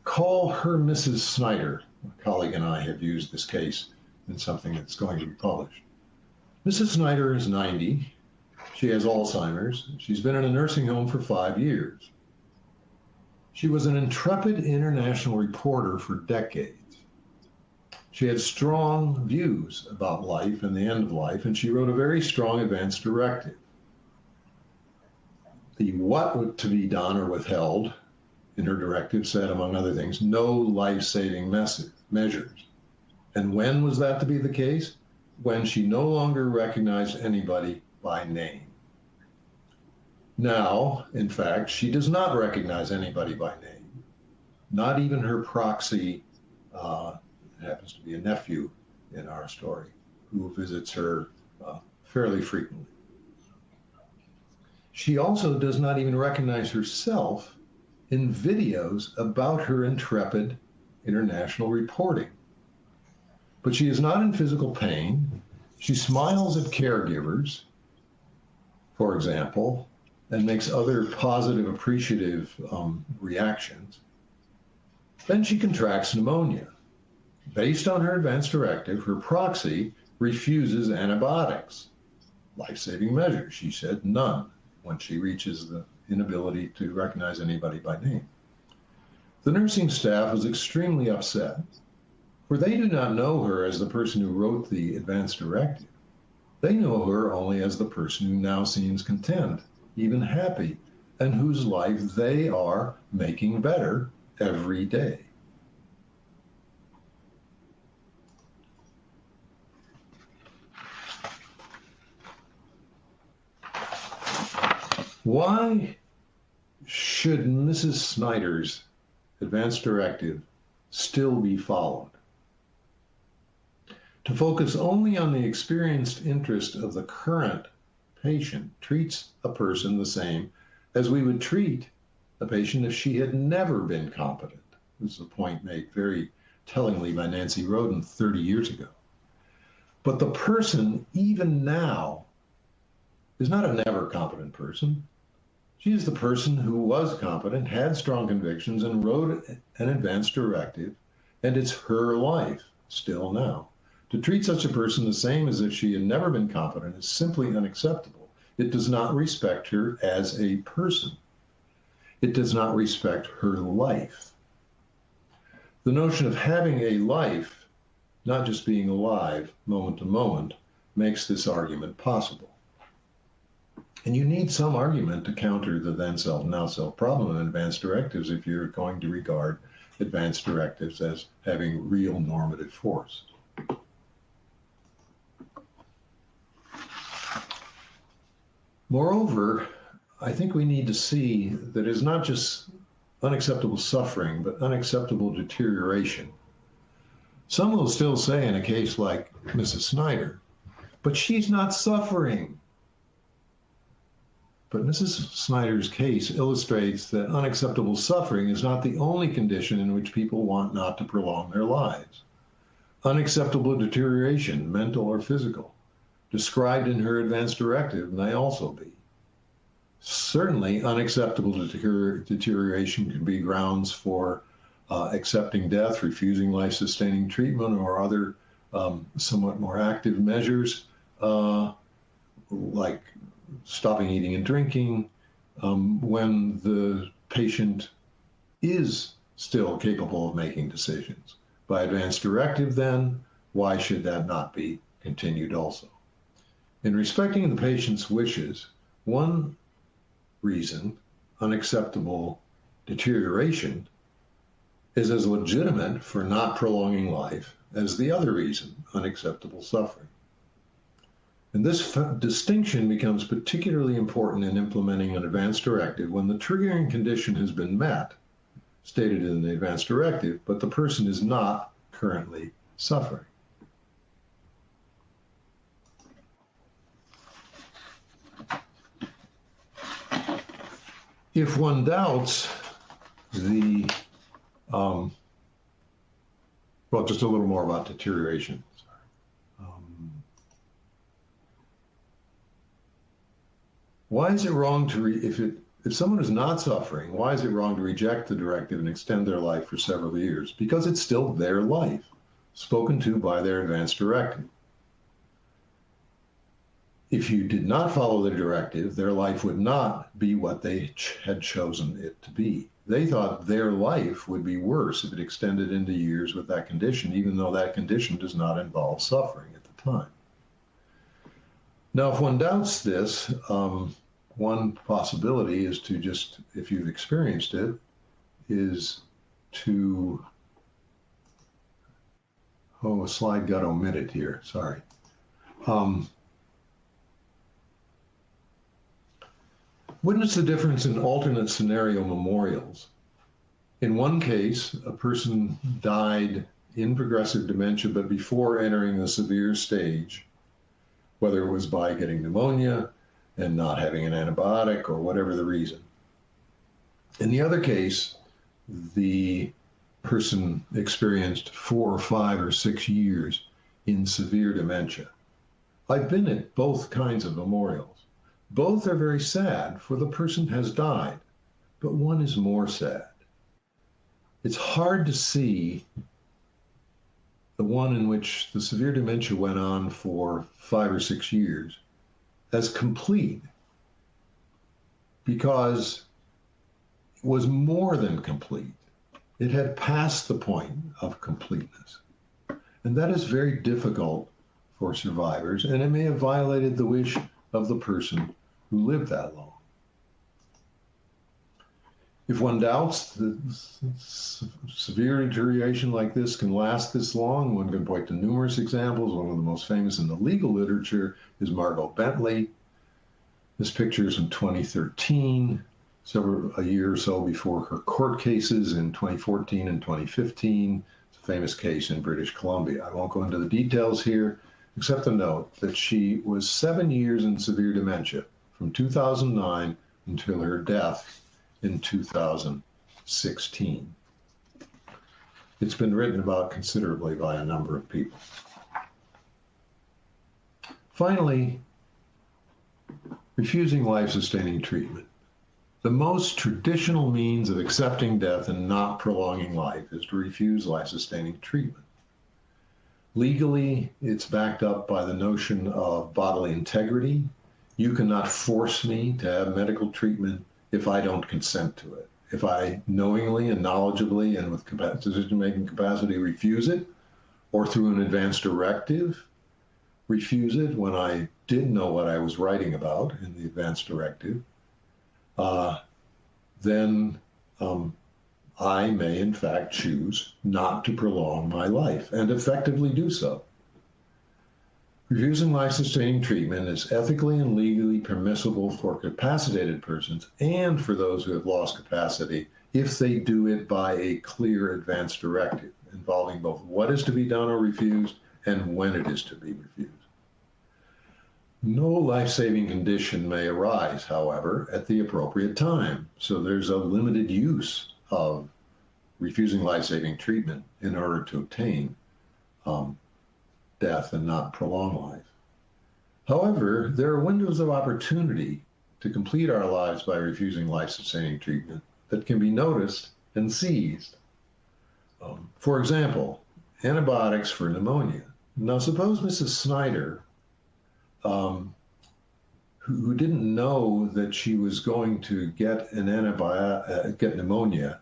Call her Mrs. Snyder. A colleague and I have used this case in something that's going to be published. Mrs. Snyder is 90. She has Alzheimer's. She's been in a nursing home for 5 years. She was an intrepid international reporter for decades. She had strong views about life and the end of life, and she wrote a very strong advance directive. The what to be done or withheld in her directive said, among other things, no life-saving measures. And when was that to be the case? When she no longer recognized anybody by name. Now, in fact, she does not recognize anybody by name, not even her proxy, happens to be a nephew in our story, who visits her fairly frequently. She also does not even recognize herself in videos about her intrepid international reporting. But she is not in physical pain. She smiles at caregivers, for example, and makes other positive, appreciative reactions. Then she contracts pneumonia. Based on her advance directive, her proxy refuses antibiotics. Life-saving measures, she said none when she reaches the inability to recognize anybody by name. The nursing staff was extremely upset, for they do not know her as the person who wrote the advance directive. They know her only as the person who now seems content, even happy, and whose life they are making better every day. Why should Mrs. Snyder's advance directive still be followed? To focus only on the experienced interest of the current patient treats a person the same as we would treat a patient if she had never been competent. This is a point made very tellingly by Nancy Roden 30 years ago. But the person, even now, is not a never competent person. She is the person who was competent, had strong convictions, and wrote an advance directive, and it's her life still now. To treat such a person the same as if she had never been competent is simply unacceptable. It does not respect her as a person. It does not respect her life. The notion of having a life, not just being alive moment to moment, makes this argument possible. And you need some argument to counter the then self, now self problem in advance directives if you're going to regard advance directives as having real normative force. Moreover, I think we need to see that it's not just unacceptable suffering, but unacceptable deterioration. Some will still say in a case like Mrs. Snyder, but she's not suffering. But Mrs. Snyder's case illustrates that unacceptable suffering is not the only condition in which people want not to prolong their lives. Unacceptable deterioration, mental or physical, described in her advance directive, may also be. Certainly, unacceptable deterioration can be grounds for accepting death, refusing life-sustaining treatment, or other somewhat more active measures, like stopping eating and drinking, when the patient is still capable of making decisions. By advance directive, then, why should that not be continued also? In respecting the patient's wishes, one reason, unacceptable deterioration, is as legitimate for not prolonging life as the other reason, unacceptable suffering. And this distinction becomes particularly important in implementing an advance directive when the triggering condition has been met, stated in the advance directive, but the person is not currently suffering. If one doubts the, well, just a little more about deterioration. Why is it wrong to, if someone is not suffering, why is it wrong to reject the directive and extend their life for several years? Because it's still their life, spoken to by their advance directive. If you did not follow the directive, their life would not be what they had chosen it to be. They thought their life would be worse if it extended into years with that condition, even though that condition does not involve suffering at the time. Now, if one doubts this, one possibility is to just, if you've experienced it, is to, oh, a slide got omitted here, sorry. Witness the difference in alternate scenario memorials. In one case, a person died in progressive dementia, but before entering the severe stage, whether it was by getting pneumonia and not having an antibiotic or whatever the reason. In the other case, the person experienced 4 or 5 or 6 years in severe dementia. I've been at both kinds of memorials. Both are very sad, for the person has died, but one is more sad. It's hard to see the one in which the severe dementia went on for 5 or 6 years as complete, because it was more than complete. It had passed the point of completeness. And that is very difficult for survivors, and it may have violated the wish of the person who lived that long. If one doubts that severe deterioration like this can last this long, one can point to numerous examples. One of the most famous in the legal literature is Margaret Bentley. This picture is from 2013, a year or so before her court cases in 2014 and 2015. It's a famous case in British Columbia. I won't go into the details here, except to note that she was 7 years in severe dementia from 2009 until her death in 2016. It's been written about considerably by a number of people. Finally, refusing life-sustaining treatment. The most traditional means of accepting death and not prolonging life is to refuse life-sustaining treatment. Legally, it's backed up by the notion of bodily integrity. You cannot force me to have medical treatment if I don't consent to it. If I knowingly and knowledgeably and with decision-making capacity refuse it, or through an advance directive, refuse it when I did know what I was writing about in the advance directive, then I may in fact choose not to prolong my life and effectively do so. Refusing life-sustaining treatment is ethically and legally permissible for capacitated persons and for those who have lost capacity if they do it by a clear advance directive involving both what is to be done or refused and when it is to be refused. No life-saving condition may arise, however, at the appropriate time, so there's a limited use of refusing life-saving treatment in order to obtain death and not prolong life. However, there are windows of opportunity to complete our lives by refusing life-sustaining treatment that can be noticed and seized. For example, antibiotics for pneumonia. Now, suppose Mrs. Snyder, who didn't know that she was going to get an get pneumonia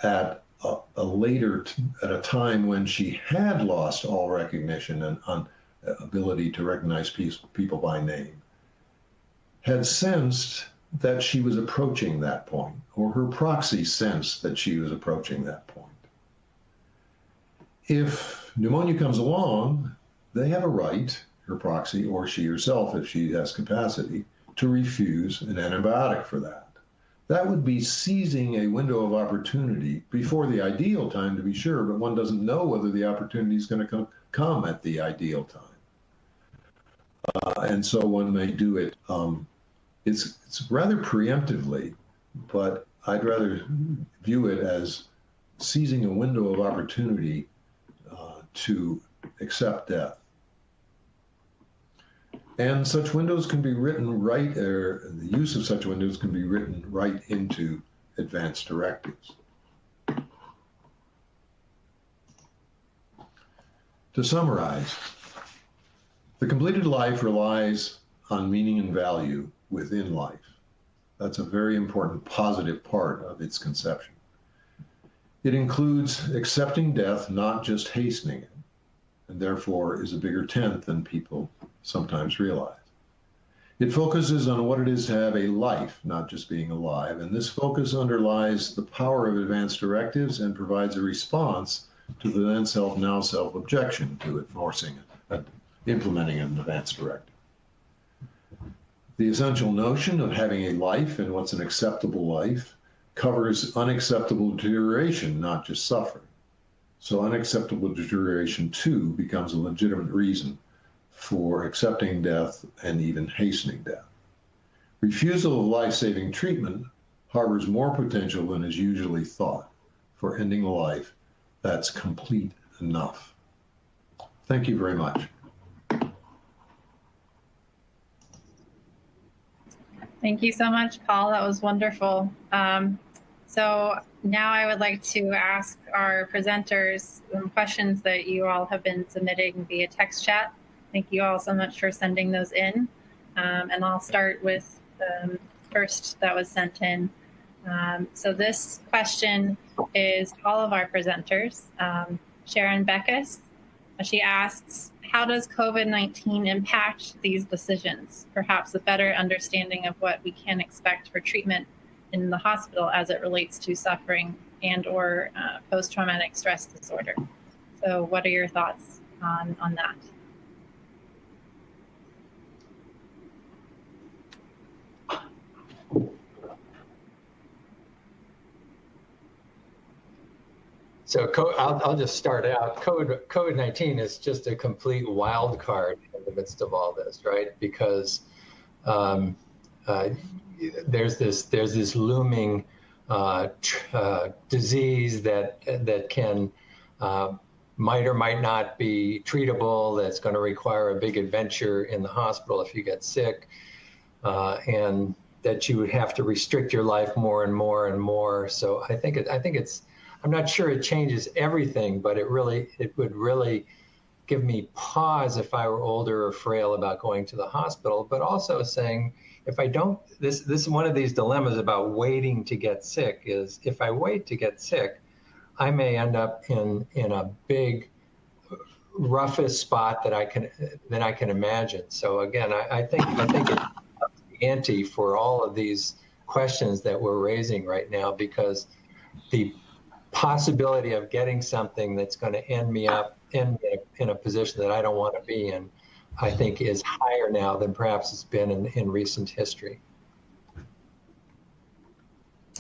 at a time when she had lost all recognition and ability to recognize people by name, had sensed that she was approaching that point, or her proxy sensed that she was approaching that point. If pneumonia comes along, they have a right, her proxy, or she herself, if she has capacity, to refuse an antibiotic for that. That would be seizing a window of opportunity before the ideal time, to be sure, but one doesn't know whether the opportunity is going to come at the ideal time. And so one may do it. It's rather preemptively, but I'd rather view it as seizing a window of opportunity to accept death. And such windows can be written right, or the use of such windows can be written right into advance directives. To summarize, the completed life relies on meaning and value within life. That's a very important positive part of its conception. It includes accepting death, not just hastening it, and therefore is a bigger tent than people sometimes realize. It focuses on what it is to have a life, not just being alive, and this focus underlies the power of advance directives and provides a response to the then self, now self objection to enforcing it, implementing an advance directive. The essential notion of having a life and what's an acceptable life covers unacceptable deterioration, not just suffering. So unacceptable deterioration too becomes a legitimate reason for accepting death and even hastening death. Refusal of life-saving treatment harbors more potential than is usually thought for ending a life that's complete enough. Thank you very much. Thank you so much, Paul. That was wonderful. So now I would like to ask our presenters some questions that you all have been submitting via text chat. Thank you all so much for sending those in. And I'll start with the first that was sent in. So this question is all of our presenters. Sharon Beckus, she asks, how does COVID-19 impact these decisions? Perhaps a better understanding of what we can expect for treatment in the hospital as it relates to suffering and or post-traumatic stress disorder. So what are your thoughts on that? So I'll just start out. COVID-19 is just a complete wild card in the midst of all this, right? Because there's this looming disease that can might or might not be treatable. That's going to require a big adventure in the hospital if you get sick, and that you would have to restrict your life more and more and more. So I think it's. I'm not sure it changes everything, but it would really give me pause if I were older or frail about going to the hospital, but also saying, if I don't, this is one of these dilemmas about waiting to get sick is if I wait to get sick, I may end up in a big, roughest spot that I can imagine. So again, I think it's the ante for all of these questions that we're raising right now, because the possibility of getting something that's going to end me up in a position that I don't want to be in, I think is higher now than perhaps it's been in recent history.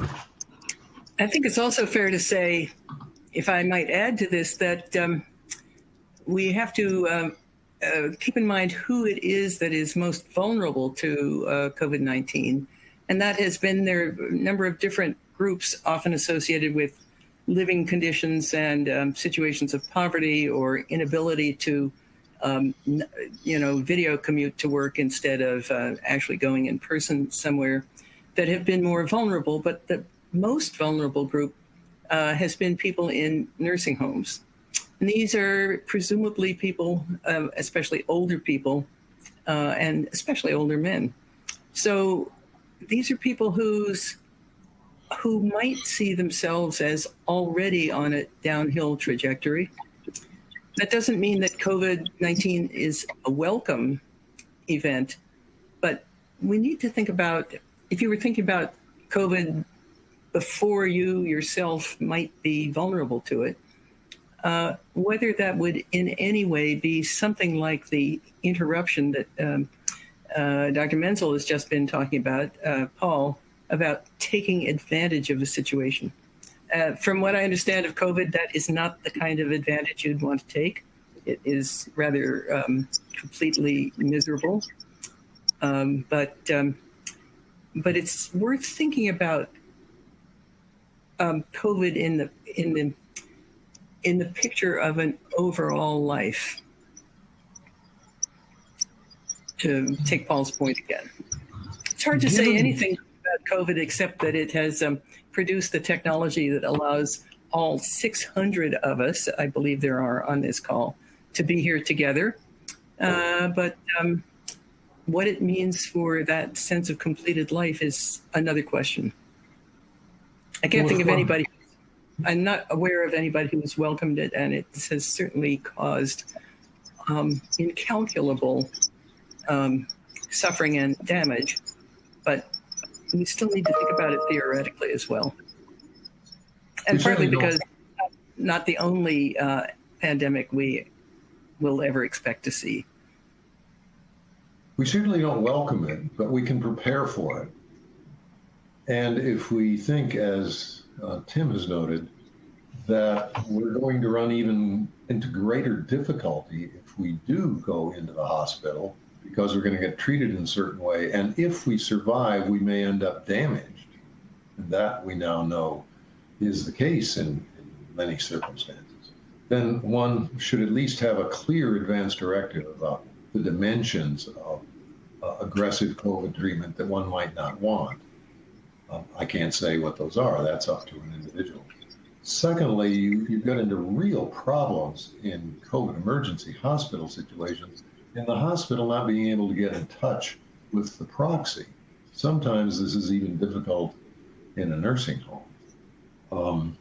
I think it's also fair to say, if I might add to this, that we have to keep in mind who it is that is most vulnerable to COVID-19. And that has been there are a number of different groups often associated with living conditions and situations of poverty or inability to, video commute to work instead of actually going in person somewhere, that have been more vulnerable. But the most vulnerable group has been people in nursing homes. And these are presumably people, especially older people, and especially older men. So these are people who might see themselves as already on a downhill trajectory. That doesn't mean that COVID-19 is a welcome event, but we need to think about, if you were thinking about COVID before you yourself might be vulnerable to it, whether that would in any way be something like the interruption that Dr. Menzel has just been talking about, Paul, about taking advantage of a situation. From what I understand of COVID, that is not the kind of advantage you'd want to take. It is rather completely miserable. But it's worth thinking about COVID in the picture of an overall life. To take Paul's point again, it's hard to say anything about COVID except that it has produced the technology that allows all 600 of us, I believe there are on this call, to be here together. But what it means for that sense of completed life is another question. I can't think of anybody. I'm not aware of anybody who's welcomed it, and it has certainly caused incalculable suffering and damage. But we still need to think about it theoretically as well. And partly because not the only pandemic we will ever expect to see. We certainly don't welcome it, but we can prepare for it. And if we think, as Tim has noted, that we're going to run even into greater difficulty if we do go into the hospital, because we're going to get treated in a certain way. And if we survive, we may end up damaged. And that we now know is the case in many circumstances. Then one should at least have a clear advance directive about the dimensions of aggressive COVID treatment that one might not want. I can't say what those are. That's up to an individual. Secondly, you get into real problems in COVID emergency hospital situations, in the hospital not being able to get in touch with the proxy. Sometimes this is even difficult in a nursing home.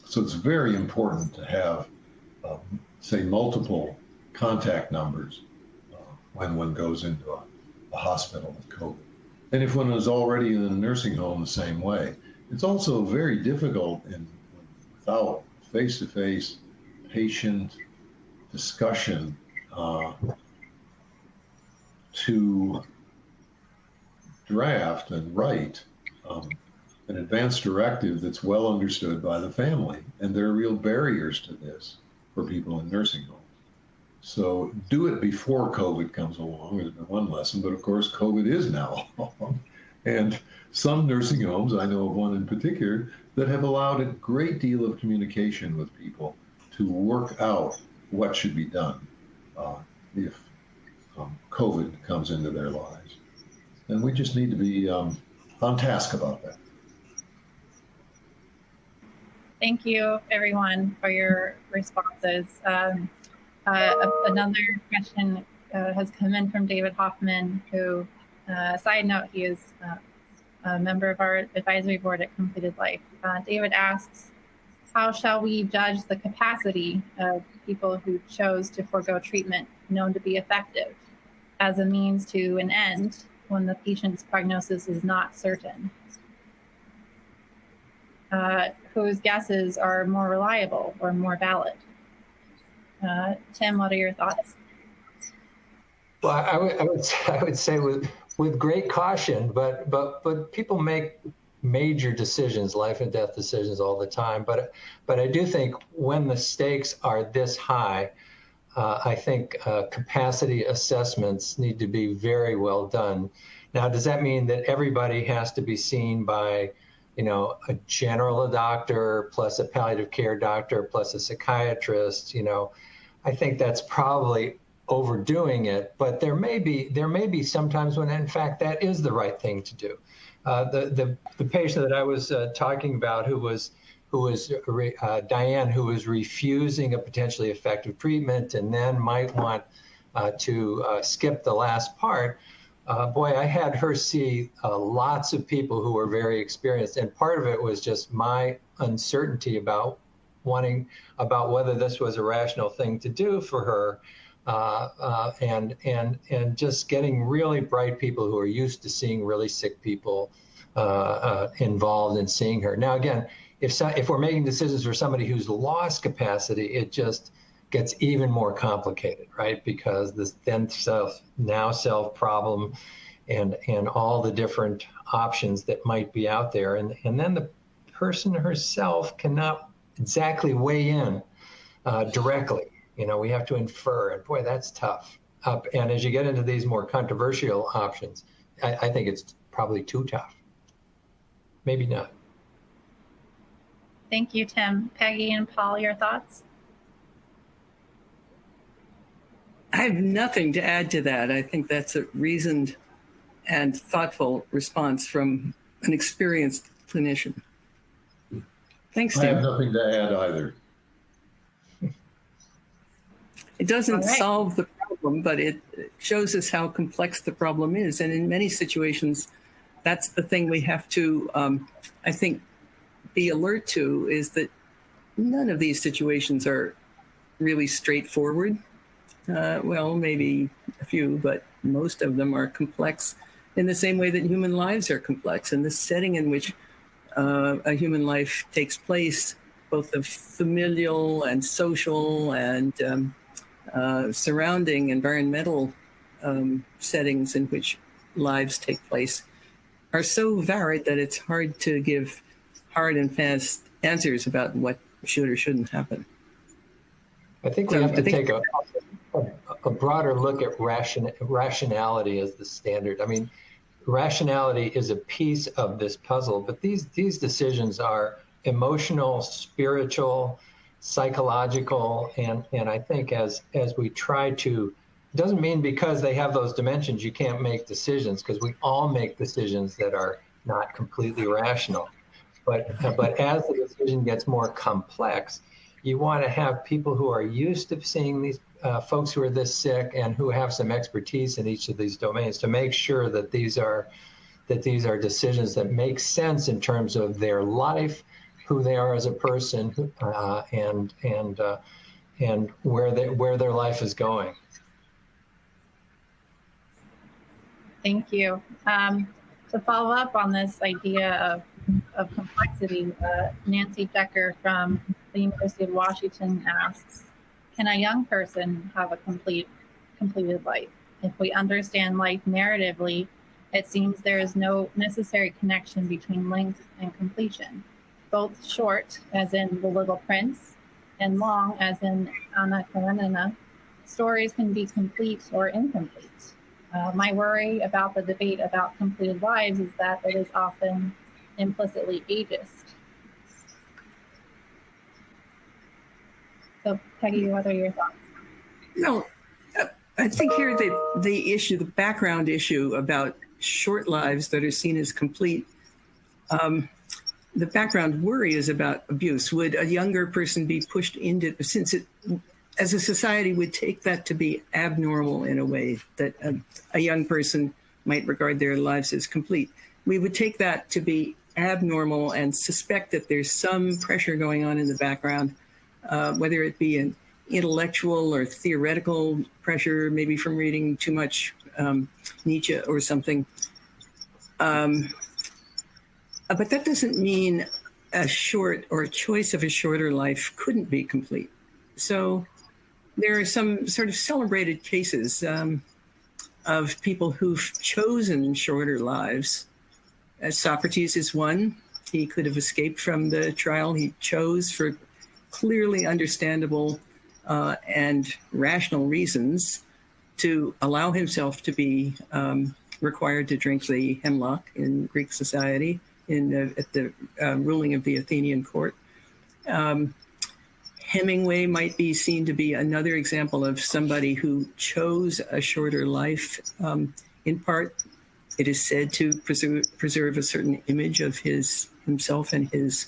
So it's very important to have, say, multiple contact numbers when one goes into a hospital with COVID. And if one is already in a nursing home the same way, it's also very difficult without face-to-face patient discussion to draft and write an advanced directive that's well understood by the family. And there are real barriers to this for people in nursing homes. So do it before COVID comes along is one lesson, but of course COVID is now along. And some nursing homes, I know of one in particular, that have allowed a great deal of communication with people to work out what should be done if COVID comes into their lives. And we just need to be on task about that. Thank you, everyone, for your responses. Another question has come in from David Hoffman, who, side note, he is a member of our advisory board at Completed Life. David asks, how shall we judge the capacity of people who chose to forego treatment known to be effective as a means to an end when the patient's prognosis is not certain? Whose guesses are more reliable or more valid? Tim, what are your thoughts? Well, I would say with great caution, but people make major decisions, life and death decisions all the time. But I do think when the stakes are this high, I think capacity assessments need to be very well done. Now, does that mean that everybody has to be seen by, a general doctor plus a palliative care doctor plus a psychiatrist? I think that's probably overdoing it, but there may be sometimes when in fact that is the right thing to do. The patient that I was talking about, who was Diane, who was refusing a potentially effective treatment and then might want to skip the last part. Boy, I had her see lots of people who were very experienced, and part of it was just my uncertainty about whether this was a rational thing to do for her, and just getting really bright people who are used to seeing really sick people involved in seeing her. Now, again, if we're making decisions for somebody who's lost capacity, it just gets even more complicated, right? Because this then self problem and all the different options that might be out there. And then the person herself cannot exactly weigh in directly. We have to infer, and boy, that's tough. And as you get into these more controversial options, I think it's probably too tough. Maybe not. Thank you, Tim. Peggy and Paul, your thoughts? I have nothing to add to that. I think that's a reasoned and thoughtful response from an experienced clinician. Thanks, Tim. I have nothing to add either. It doesn't solve the problem, but it shows us how complex the problem is. And in many situations, that's the thing we have to, I think, be alert to, is that none of these situations are really straightforward. Well, maybe a few, but most of them are complex in the same way that human lives are complex. And the setting in which a human life takes place, both the familial and social and surrounding environmental settings in which lives take place, are so varied that it's hard to give hard and fast answers about what should or shouldn't happen. I think we have to take a broader look at rationality as the standard. I mean, rationality is a piece of this puzzle, but these decisions are emotional, spiritual, psychological, and I think as we try to, it doesn't mean because they have those dimensions you can't make decisions, because we all make decisions that are not completely rational. But as the decision gets more complex, you want to have people who are used to seeing these folks who are this sick and who have some expertise in each of these domains to make sure that these are decisions that make sense in terms of their life, who they are as a person, and where their life is going. Thank you. to follow up on this idea of complexity, Nancy Decker from the University of Washington asks, can a young person have a completed life? If we understand life narratively, it seems there is no necessary connection between length and completion. Both short, as in The Little Prince, and long, as in Anna Karenina, stories can be complete or incomplete. My worry about the debate about completed lives is that it is often implicitly ageist. So, Peggy, what are your thoughts? No, I think here the issue, the background issue about short lives that are seen as complete, the background worry is about abuse. Would a younger person be pushed into, since it, as a society, would take that to be abnormal in a way that a young person might regard their lives as complete? We would take that to be abnormal and suspect that there's some pressure going on in the background, whether it be an intellectual or theoretical pressure, maybe from reading too much Nietzsche or something. But that doesn't mean a short or a choice of a shorter life couldn't be complete. So there are some sort of celebrated cases of people who've chosen shorter lives. Socrates is one. He could have escaped from the trial. He chose, for clearly understandable and rational reasons, to allow himself to be required to drink the hemlock in Greek society at the ruling of the Athenian court. Hemingway might be seen to be another example of somebody who chose a shorter life. In part, it is said to preserve a certain image of himself and his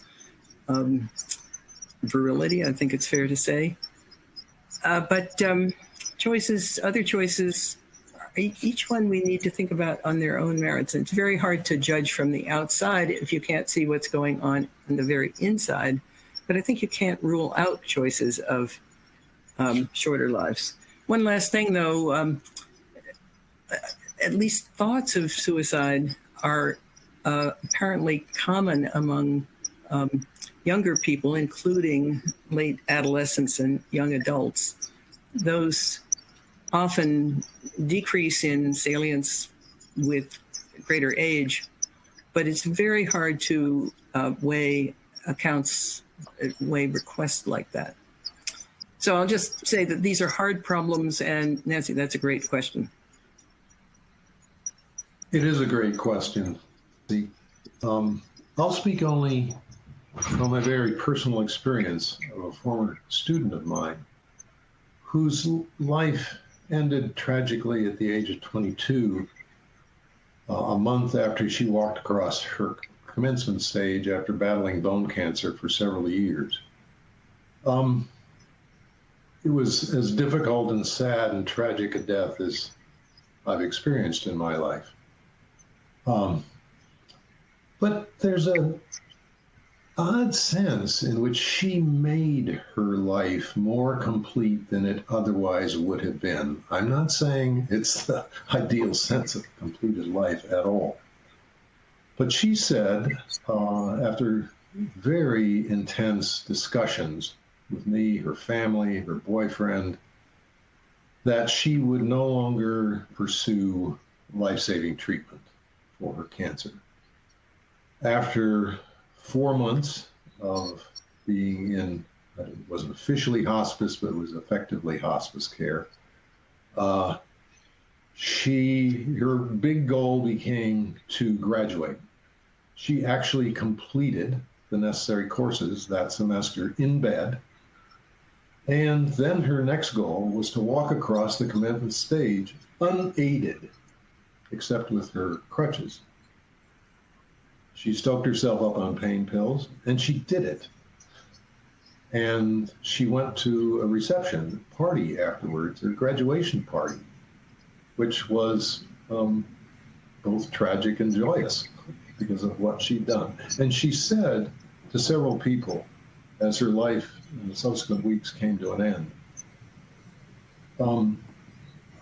virility, I think it's fair to say. But other choices, each one we need to think about on their own merits. And it's very hard to judge from the outside if you can't see what's going on the very inside. But I think you can't rule out choices of shorter lives. One last thing, though, at least thoughts of suicide are apparently common among younger people, including late adolescents and young adults. Those often decrease in salience with greater age, but it's very hard to weigh requests like that. So I'll just say that these are hard problems, and Nancy, that's a great question. It is a great question. I'll speak only from my very personal experience of a former student of mine whose life ended tragically at the age of 22, a month after she walked across her commencement stage after battling bone cancer for several years. It was as difficult and sad and tragic a death as I've experienced in my life. But there's an odd sense in which she made her life more complete than it otherwise would have been. I'm not saying it's the ideal sense of a completed life at all. But she said, after very intense discussions with me, her family, her boyfriend, that she would no longer pursue life-saving treatment for her cancer. After 4 months of being in, it wasn't officially hospice, but it was effectively hospice care, her big goal became to graduate. She actually completed the necessary courses that semester in bed. And then her next goal was to walk across the commencement stage unaided, except with her crutches. She stoked herself up on pain pills, and she did it. And she went to a reception party afterwards, a graduation party, which was both tragic and joyous because of what she'd done. And she said to several people, as her life in the subsequent weeks came to an end,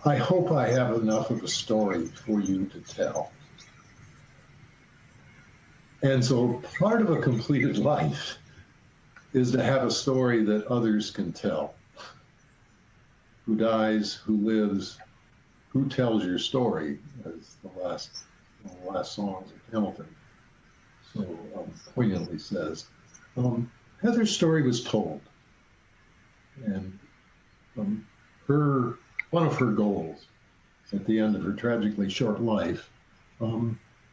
I hope I have enough of a story for you to tell. And so part of a completed life is to have a story that others can tell. Who dies, who lives, who tells your story, as one of the last songs of Hamilton so poignantly says. Heather's story was told, and one of her goals at the end of her tragically short life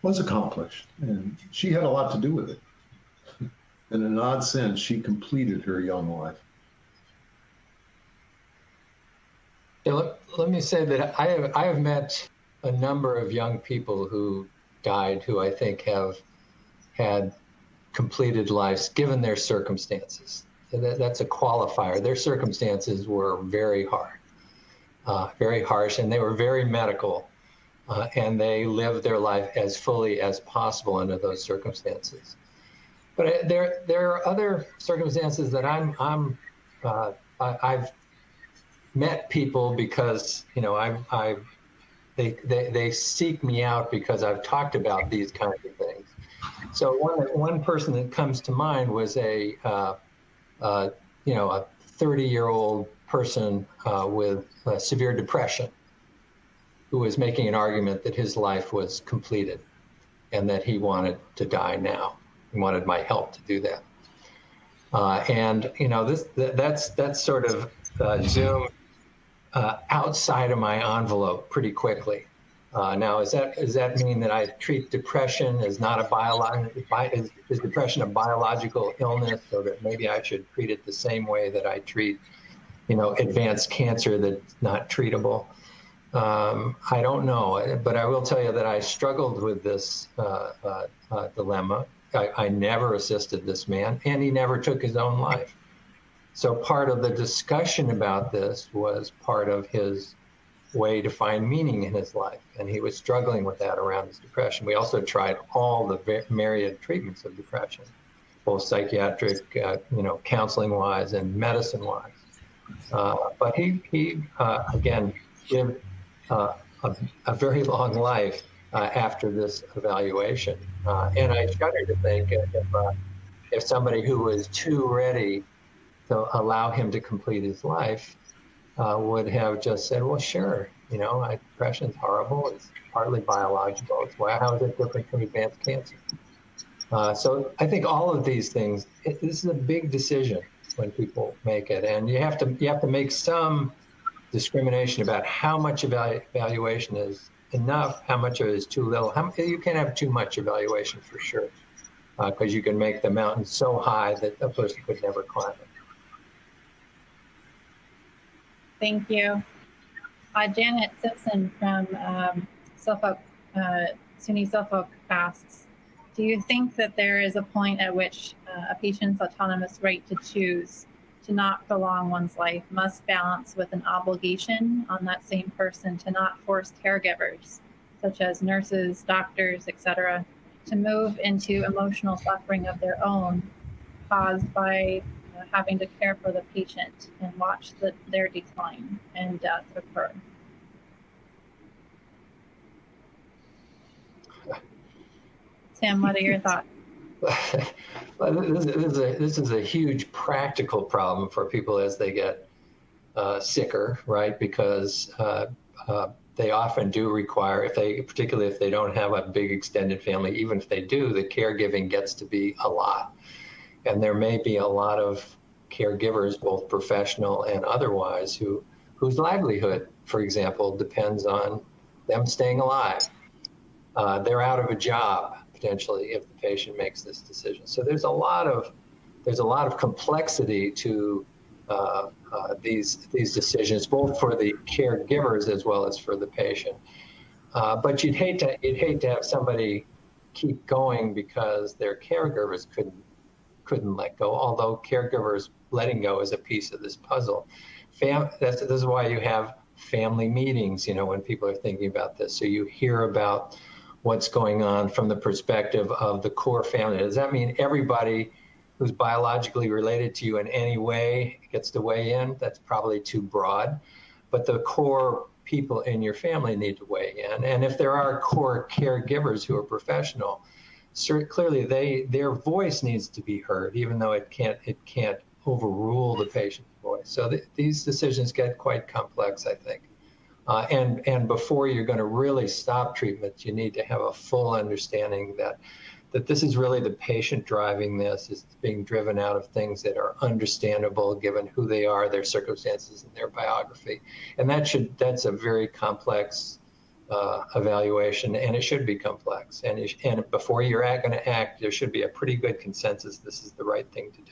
was accomplished, and she had a lot to do with it. In an odd sense, she completed her young life. Yeah, let me say that I have met a number of young people who died who I think have had completed lives given their circumstances. That's a qualifier. Their circumstances were very hard, very harsh, and they were very medical, and they lived their life as fully as possible under those circumstances. But there are other circumstances that I've met people because they seek me out because I've talked about these kinds of things. So one person that comes to mind was a 30-year-old person with severe depression who was making an argument that his life was completed and that he wanted to die now. He wanted my help to do that. That's sort of zoomed outside of my envelope pretty quickly. Now, does that mean that I treat depression as not a is depression a biological illness, so that maybe I should treat it the same way that I treat, advanced cancer that's not treatable? I don't know, but I will tell you that I struggled with this dilemma. I never assisted this man, and he never took his own life. So part of the discussion about this was part of his way to find meaning in his life, and he was struggling with that around his depression. We also tried all the myriad treatments of depression, both psychiatric, counseling-wise and medicine-wise. But he again, lived a very long life after this evaluation. And I shudder to think if somebody who was too ready to allow him to complete his life would have just said, well, sure, depression's horrible. It's partly biological. How is it different from advanced cancer? So I think all of these things, this is a big decision when people make it. And you have to make some discrimination about how much evaluation is enough, how much of it is too little. You can't have too much evaluation for sure, because you can make the mountain so high that a person could never climb it. Thank you. Janet Simpson from Suffolk, SUNY Suffolk asks, do you think that there is a point at which a patient's autonomous right to choose to not prolong one's life must balance with an obligation on that same person to not force caregivers, such as nurses, doctors, etc., to move into emotional suffering of their own caused by having to care for the patient and watch their decline and death occur? Tim, what are your thoughts? This is a huge practical problem for people as they get sicker, right? Because they often do require, particularly if they don't have a big extended family, even if they do, the caregiving gets to be a lot. And there may be a lot of caregivers, both professional and otherwise, whose livelihood, for example, depends on them staying alive. They're out of a job potentially if the patient makes this decision. So there's a lot of complexity to these decisions, both for the caregivers as well as for the patient. But you'd hate to have somebody keep going because their caregivers couldn't let go, although caregivers letting go is a piece of this puzzle. This is why you have family meetings, when people are thinking about this. So you hear about what's going on from the perspective of the core family. Does that mean everybody who's biologically related to you in any way gets to weigh in? That's probably too broad. But the core people in your family need to weigh in. And if there are core caregivers who are professional, clearly their voice needs to be heard, even though it can't overrule the patient's voice. So these decisions get quite complex, I think. And before you're going to really stop treatment, you need to have a full understanding that this is really the patient driving this. It's being driven out of things that are understandable given who they are, their circumstances, and their biography. And that's a very complex evaluation, and it should be complex. And before you're going to act, there should be a pretty good consensus this is the right thing to do.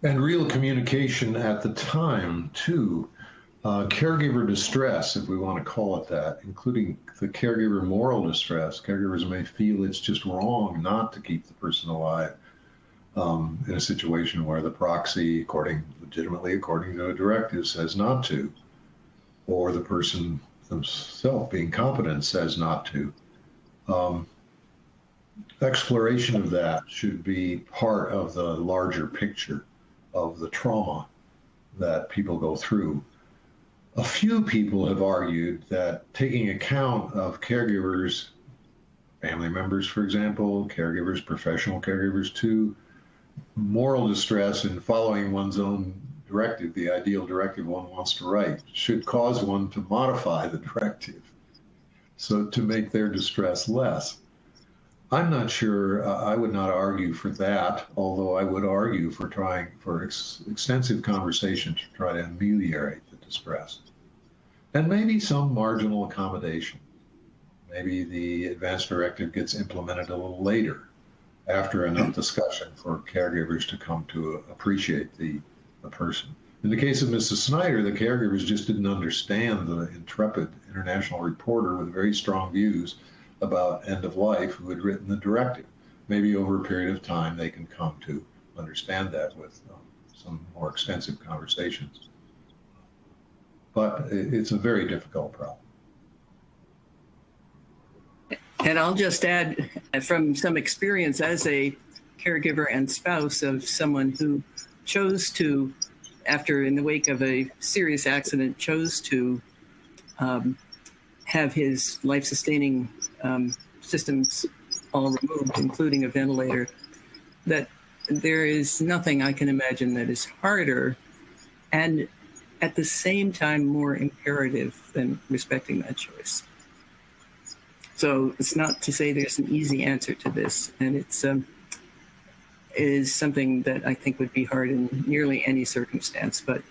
And real communication at the time, too. Caregiver distress, if we want to call it that, including the caregiver moral distress. Caregivers may feel it's just wrong not to keep the person alive in a situation where the proxy, legitimately according to a directive, says not to, or the person themselves, being competent, says not to. Exploration of that should be part of the larger picture of the trauma that people go through. A few people have argued that taking account of caregivers, family members, for example, caregivers, professional caregivers too, moral distress in following one's own directive, the ideal directive one wants to write, should cause one to modify the directive so to make their distress less. I'm not sure, I would not argue for that, although I would argue for trying for extensive conversation to try to ameliorate the distress. And maybe some marginal accommodation. Maybe the advance directive gets implemented a little later, after enough discussion for caregivers to come to appreciate the person. In the case of Mrs. Snyder, the caregivers just didn't understand the intrepid international reporter with very strong views about end of life who had written the directive. Maybe over a period of time they can come to understand that with some more extensive conversations. But it's a very difficult problem. And I'll just add, from some experience as a caregiver and spouse of someone who chose to, after in the wake of a serious accident, chose to have his life-sustaining systems all removed, including a ventilator, that there is nothing I can imagine that is harder and at the same time more imperative than respecting that choice. So it's not to say there's an easy answer to this, and it is something that I think would be hard in nearly any circumstance, but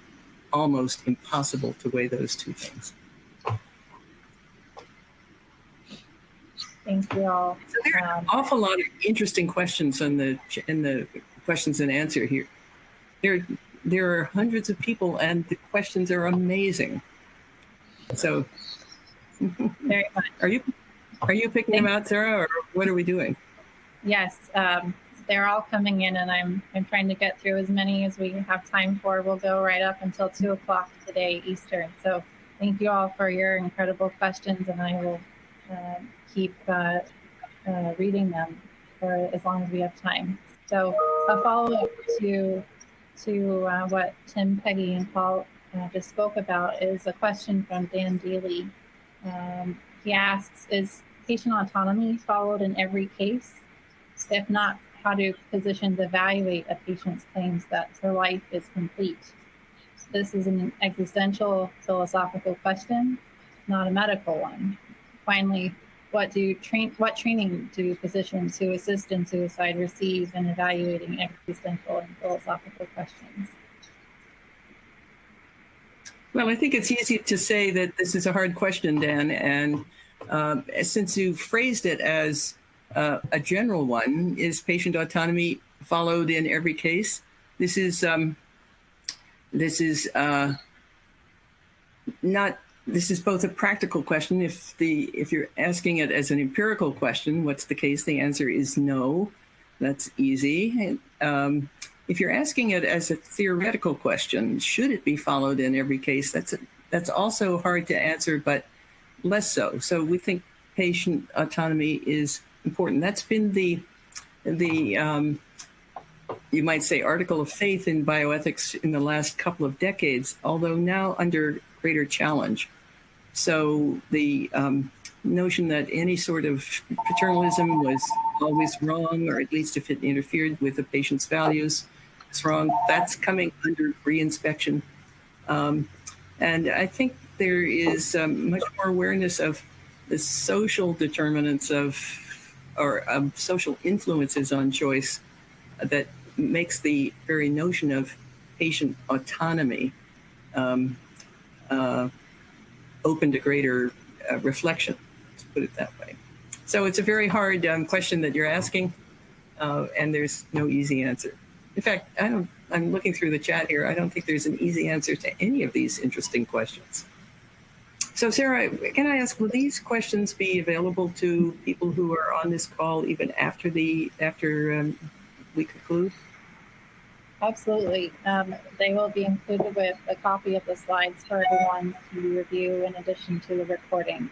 almost impossible to weigh those two things. Thank you all. So there are an awful lot of interesting questions in the questions and answer here. There are hundreds of people, and the questions are amazing. So, very much. Are you picking them out, Sarah, or what are we doing? Yes, they're all coming in, and I'm trying to get through as many as we have time for. We'll go right up until 2 o'clock today Eastern. So thank you all for your incredible questions, and I will keep reading them for as long as we have time. So a follow-up to what Tim, Peggy, and Paul just spoke about is a question from Dan Daly. He asks, is patient autonomy followed in every case? If not, how do physicians evaluate a patient's claims that her life is complete? This is an existential philosophical question, not a medical one. Finally, what training do physicians who assist in suicide receive in evaluating existential and philosophical questions? Well, I think it's easy to say that this is a hard question, Dan, and since you phrased it as a general one, is patient autonomy followed in every case? This is both a practical question. If you're asking it as an empirical question, what's the case? The answer is no. That's easy. If you're asking it as a theoretical question, should it be followed in every case? That's also hard to answer, but less so. So we think patient autonomy is important. That's been the you might say article of faith in bioethics in the last couple of decades, although now under greater challenge. So the notion that any sort of paternalism was always wrong, or at least if it interfered with the patient's values, it's wrong. That's coming under re-inspection. And I think there is much more awareness of the social determinants of social influences on choice that makes the very notion of patient autonomy open to greater reflection, to put it that way. So it's a very hard question that you're asking, and there's no easy answer. In fact, I'm looking through the chat here. I don't think there's an easy answer to any of these interesting questions. So Sarah, can I ask, will these questions be available to people who are on this call even after we conclude? Absolutely. They will be included with a copy of the slides for everyone to review in addition to the recording,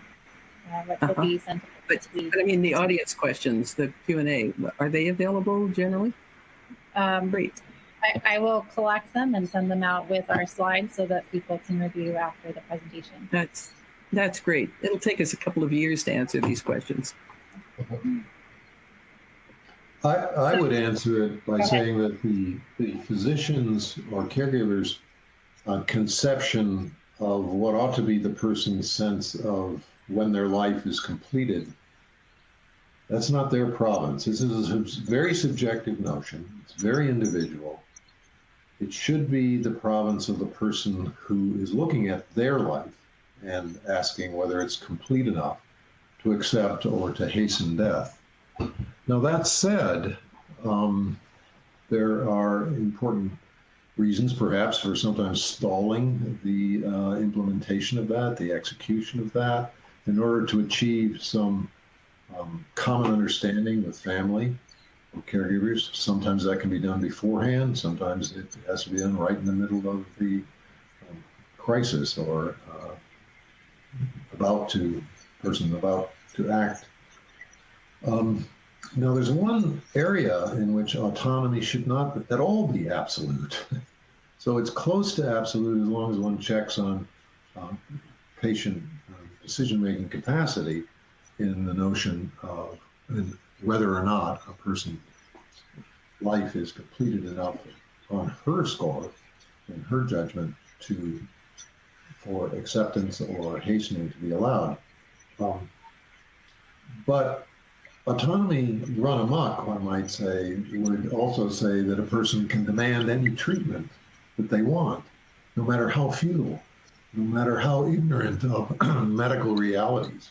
which will be sent. But I mean, the audience questions, the Q&A, are they available generally? Great. I will collect them and send them out with our slides so that people can review after the presentation. That's great. It'll take us a couple of years to answer these questions. I would answer it by saying that the physician's or caregiver's conception of what ought to be the person's sense of when their life is completed, that's not their province. This is a very subjective notion. It's very individual. It should be the province of the person who is looking at their life and asking whether it's complete enough to accept or to hasten death. Now, that said, there are important reasons, perhaps, for sometimes stalling the implementation of that, the execution of that, in order to achieve some common understanding with family or caregivers. Sometimes that can be done beforehand. Sometimes it has to be done right in the middle of the crisis or person about to act. Now, there's one area in which autonomy should not at all be absolute. So it's close to absolute as long as one checks on patient decision-making capacity in the notion of whether or not a person's life is completed enough on her score, in her judgment, for acceptance or hastening to be allowed. But autonomy run amok, one might say, would also say that a person can demand any treatment that they want, no matter how futile, no matter how ignorant of medical realities.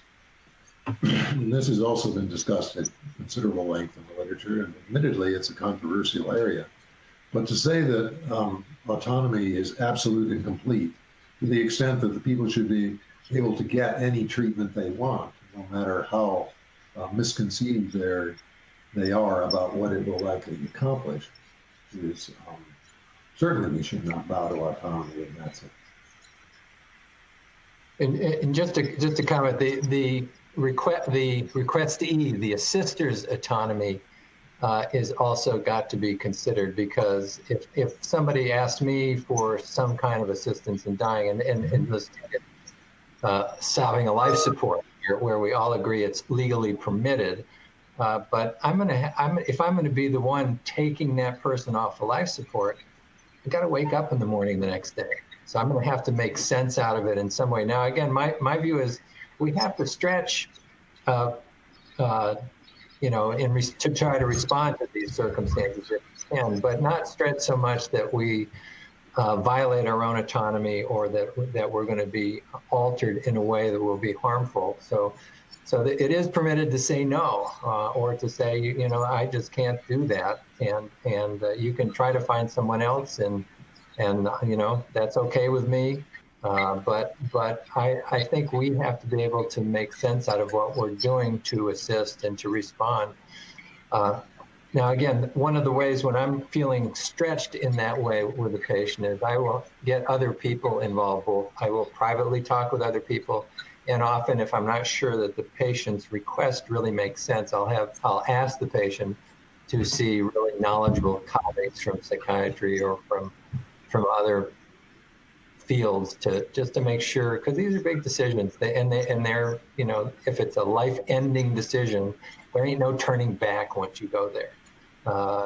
And this has also been discussed at considerable length in the literature, and admittedly, it's a controversial area. But to say that autonomy is absolute and complete, to the extent that the people should be able to get any treatment they want, no matter how misconceived they are about what it will likely accomplish, is certainly we should not bow to autonomy in that sense. And just to comment, the requestee, the assister's autonomy is also got to be considered, because if somebody asked me for some kind of assistance in dying, and let's take it, solving a life support, where we all agree it's legally permitted, but if I'm gonna be the one taking that person off of life support, I got to wake up in the morning the next day. So I'm going to have to make sense out of it in some way. Now, again, my view is we have to stretch, to try to respond to these circumstances if we can, but not stretch so much that we violate our own autonomy, or that we're going to be altered in a way that will be harmful. So that it is permitted to say no, or to say, I just can't do that, and you can try to find someone else, and that's okay with me. But I think we have to be able to make sense out of what we're doing to assist and to respond. Now, again, one of the ways when I'm feeling stretched in that way with a patient is I will get other people involved. I will privately talk with other people. And often, if I'm not sure that the patient's request really makes sense, I'll ask the patient to see really knowledgeable colleagues from psychiatry or from other fields to make sure, because these are big decisions, they're, you know, if it's a life-ending decision, there ain't no turning back once you go there.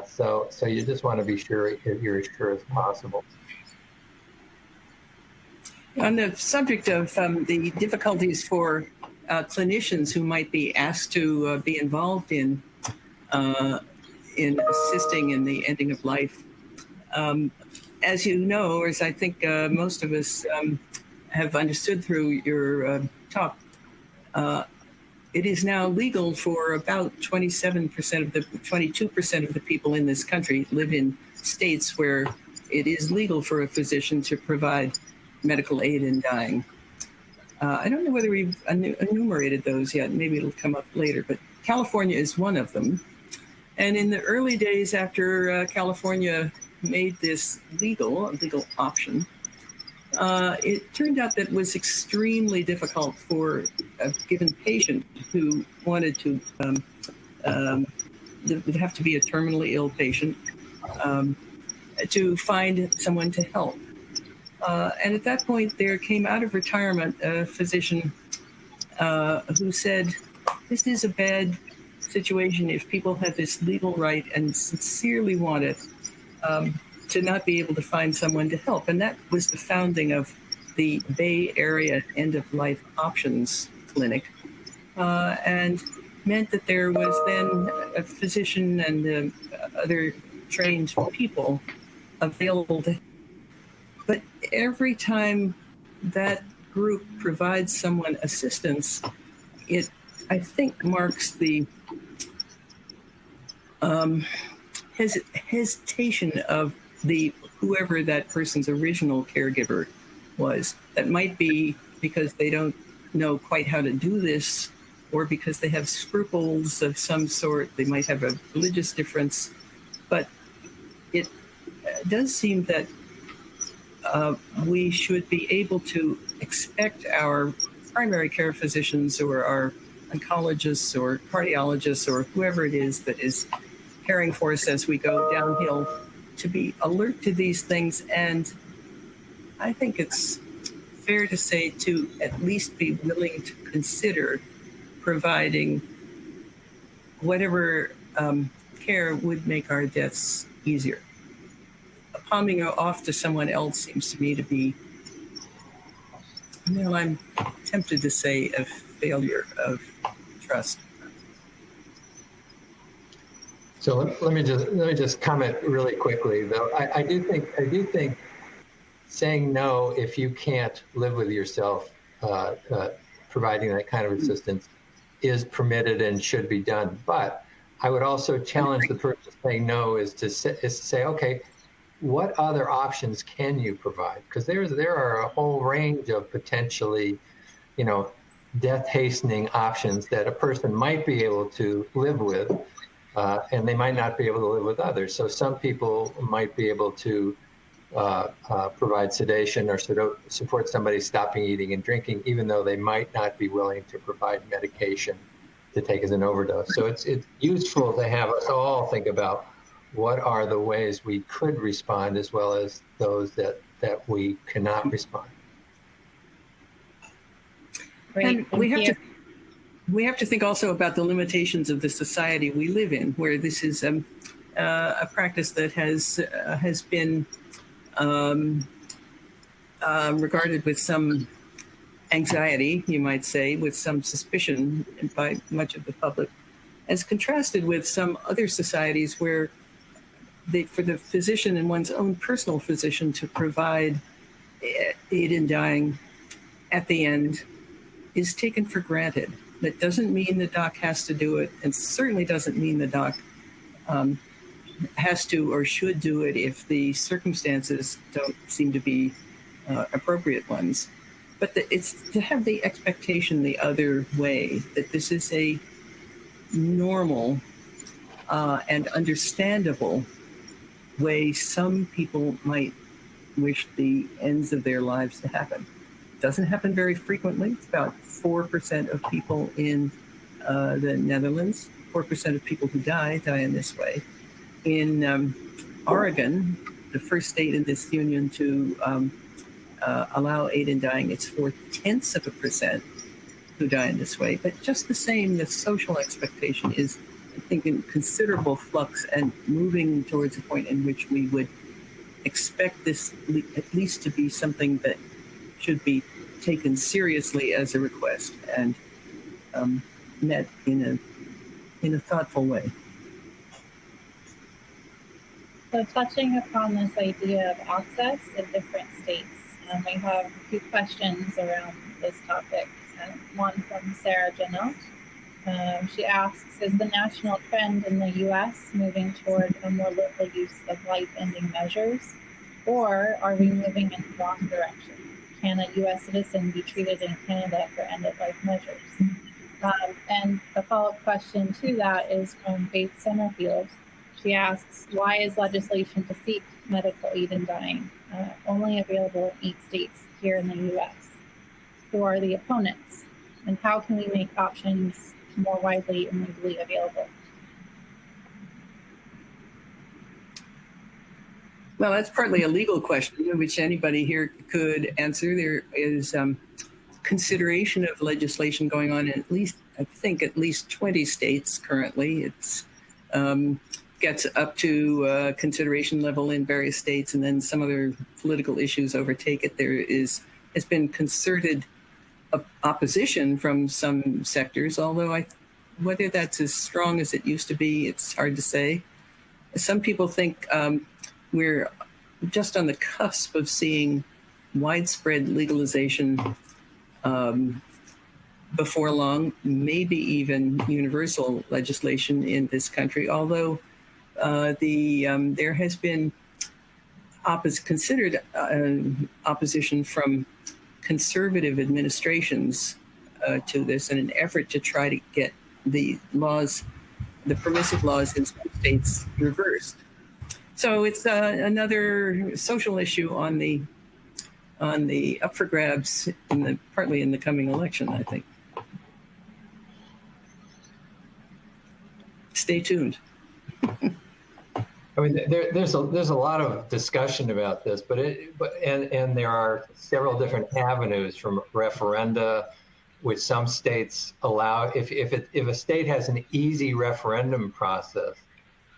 So you just want to be sure you're as sure as possible. On the subject of the difficulties for clinicians who might be asked to be involved in assisting in the ending of life, as you know, or as I think most of us have understood through your talk, it is now legal for about 22% of the people in this country live in states where it is legal for a physician to provide medical aid in dying. I don't know whether we've enumerated those yet. Maybe it'll come up later, but California is one of them. And in the early days after California made this a legal option, it turned out that it was extremely difficult for a given patient who wanted to, would have to be a terminally ill patient, to find someone to help. And at that point, there came out of retirement a physician who said, this is a bad situation if people have this legal right and sincerely want it, to not be able to find someone to help. And that was the founding of the Bay Area End of Life Options Clinic, and meant that there was then a physician and other trained people available to. But every time that group provides someone assistance, it, I think, marks the hesitation of whoever that person's original caregiver was. That might be because they don't know quite how to do this, or because they have scruples of some sort. They might have a religious difference. But it does seem that we should be able to expect our primary care physicians or our oncologists or cardiologists or whoever it is that is caring for us as we go downhill to be alert to these things. And I think it's fair to say to at least be willing to consider providing whatever care would make our deaths easier. Palming off to someone else seems to me to be, well, I'm tempted to say a failure of trust. So let me just comment really quickly, though. I do think saying no if you can't live with yourself, providing that kind of assistance, is permitted and should be done. But I would also challenge the person saying no is to say, okay, what other options can you provide? Because there are a whole range of potentially, you know, death hastening options that a person might be able to live with, and they might not be able to live with others. So some people might be able to provide sedation or support somebody stopping eating and drinking, even though they might not be willing to provide medication to take as an overdose. So it's useful to have us all think about what are the ways we could respond, as well as those that we cannot respond. And we have to think also about the limitations of the society we live in, where this is a practice that has been regarded with some anxiety, you might say, with some suspicion by much of the public, as contrasted with some other societies where for the physician and one's own personal physician to provide aid in dying at the end is taken for granted. That doesn't mean the doc has to do it, and certainly doesn't mean the doc has to or should do it if the circumstances don't seem to be appropriate ones. But it's to have the expectation the other way, that this is a normal and understandable way some people might wish the ends of their lives to happen. It doesn't happen very frequently. It's about 4% of people in the Netherlands, 4% of people who die in this way. In Oregon, the first state in this union to allow aid in dying, it's 0.4% who die in this way. But just the same, the social expectation is, I think, in considerable flux and moving towards a point in which we would expect this at least to be something that should be taken seriously as a request and met in a thoughtful way. So touching upon this idea of access in different states, we have a few questions around this topic. One from Sarah Janot. She asks, is the national trend in the U.S. moving toward a more liberal use of life-ending measures, or are we moving in the wrong direction? Can a U.S. citizen be treated in Canada for end-of-life measures? And a follow-up question to that is from Faith Summerfield. She asks, why is legislation to seek medical aid in dying only available in 8 states here in the U.S.? Who are the opponents? And how can we make options more widely and legally available? Well, that's partly a legal question, which anybody here could answer. There is consideration of legislation going on in at least 20 states currently. It's gets up to consideration level in various states, and then some other political issues overtake it. There has been concerted opposition from some sectors, although whether that's as strong as it used to be, it's hard to say. Some people think we're just on the cusp of seeing widespread legalization before long, maybe even universal legislation in this country, although there has been considered opposition from conservative administrations to this in an effort to try to get the permissive laws in some states reversed. So it's another social issue on the up for grabs partly in the coming election, I think. Stay tuned. I mean, there's a lot of discussion about this, but there are several different avenues, from referenda, which some states allow. If a state has an easy referendum process,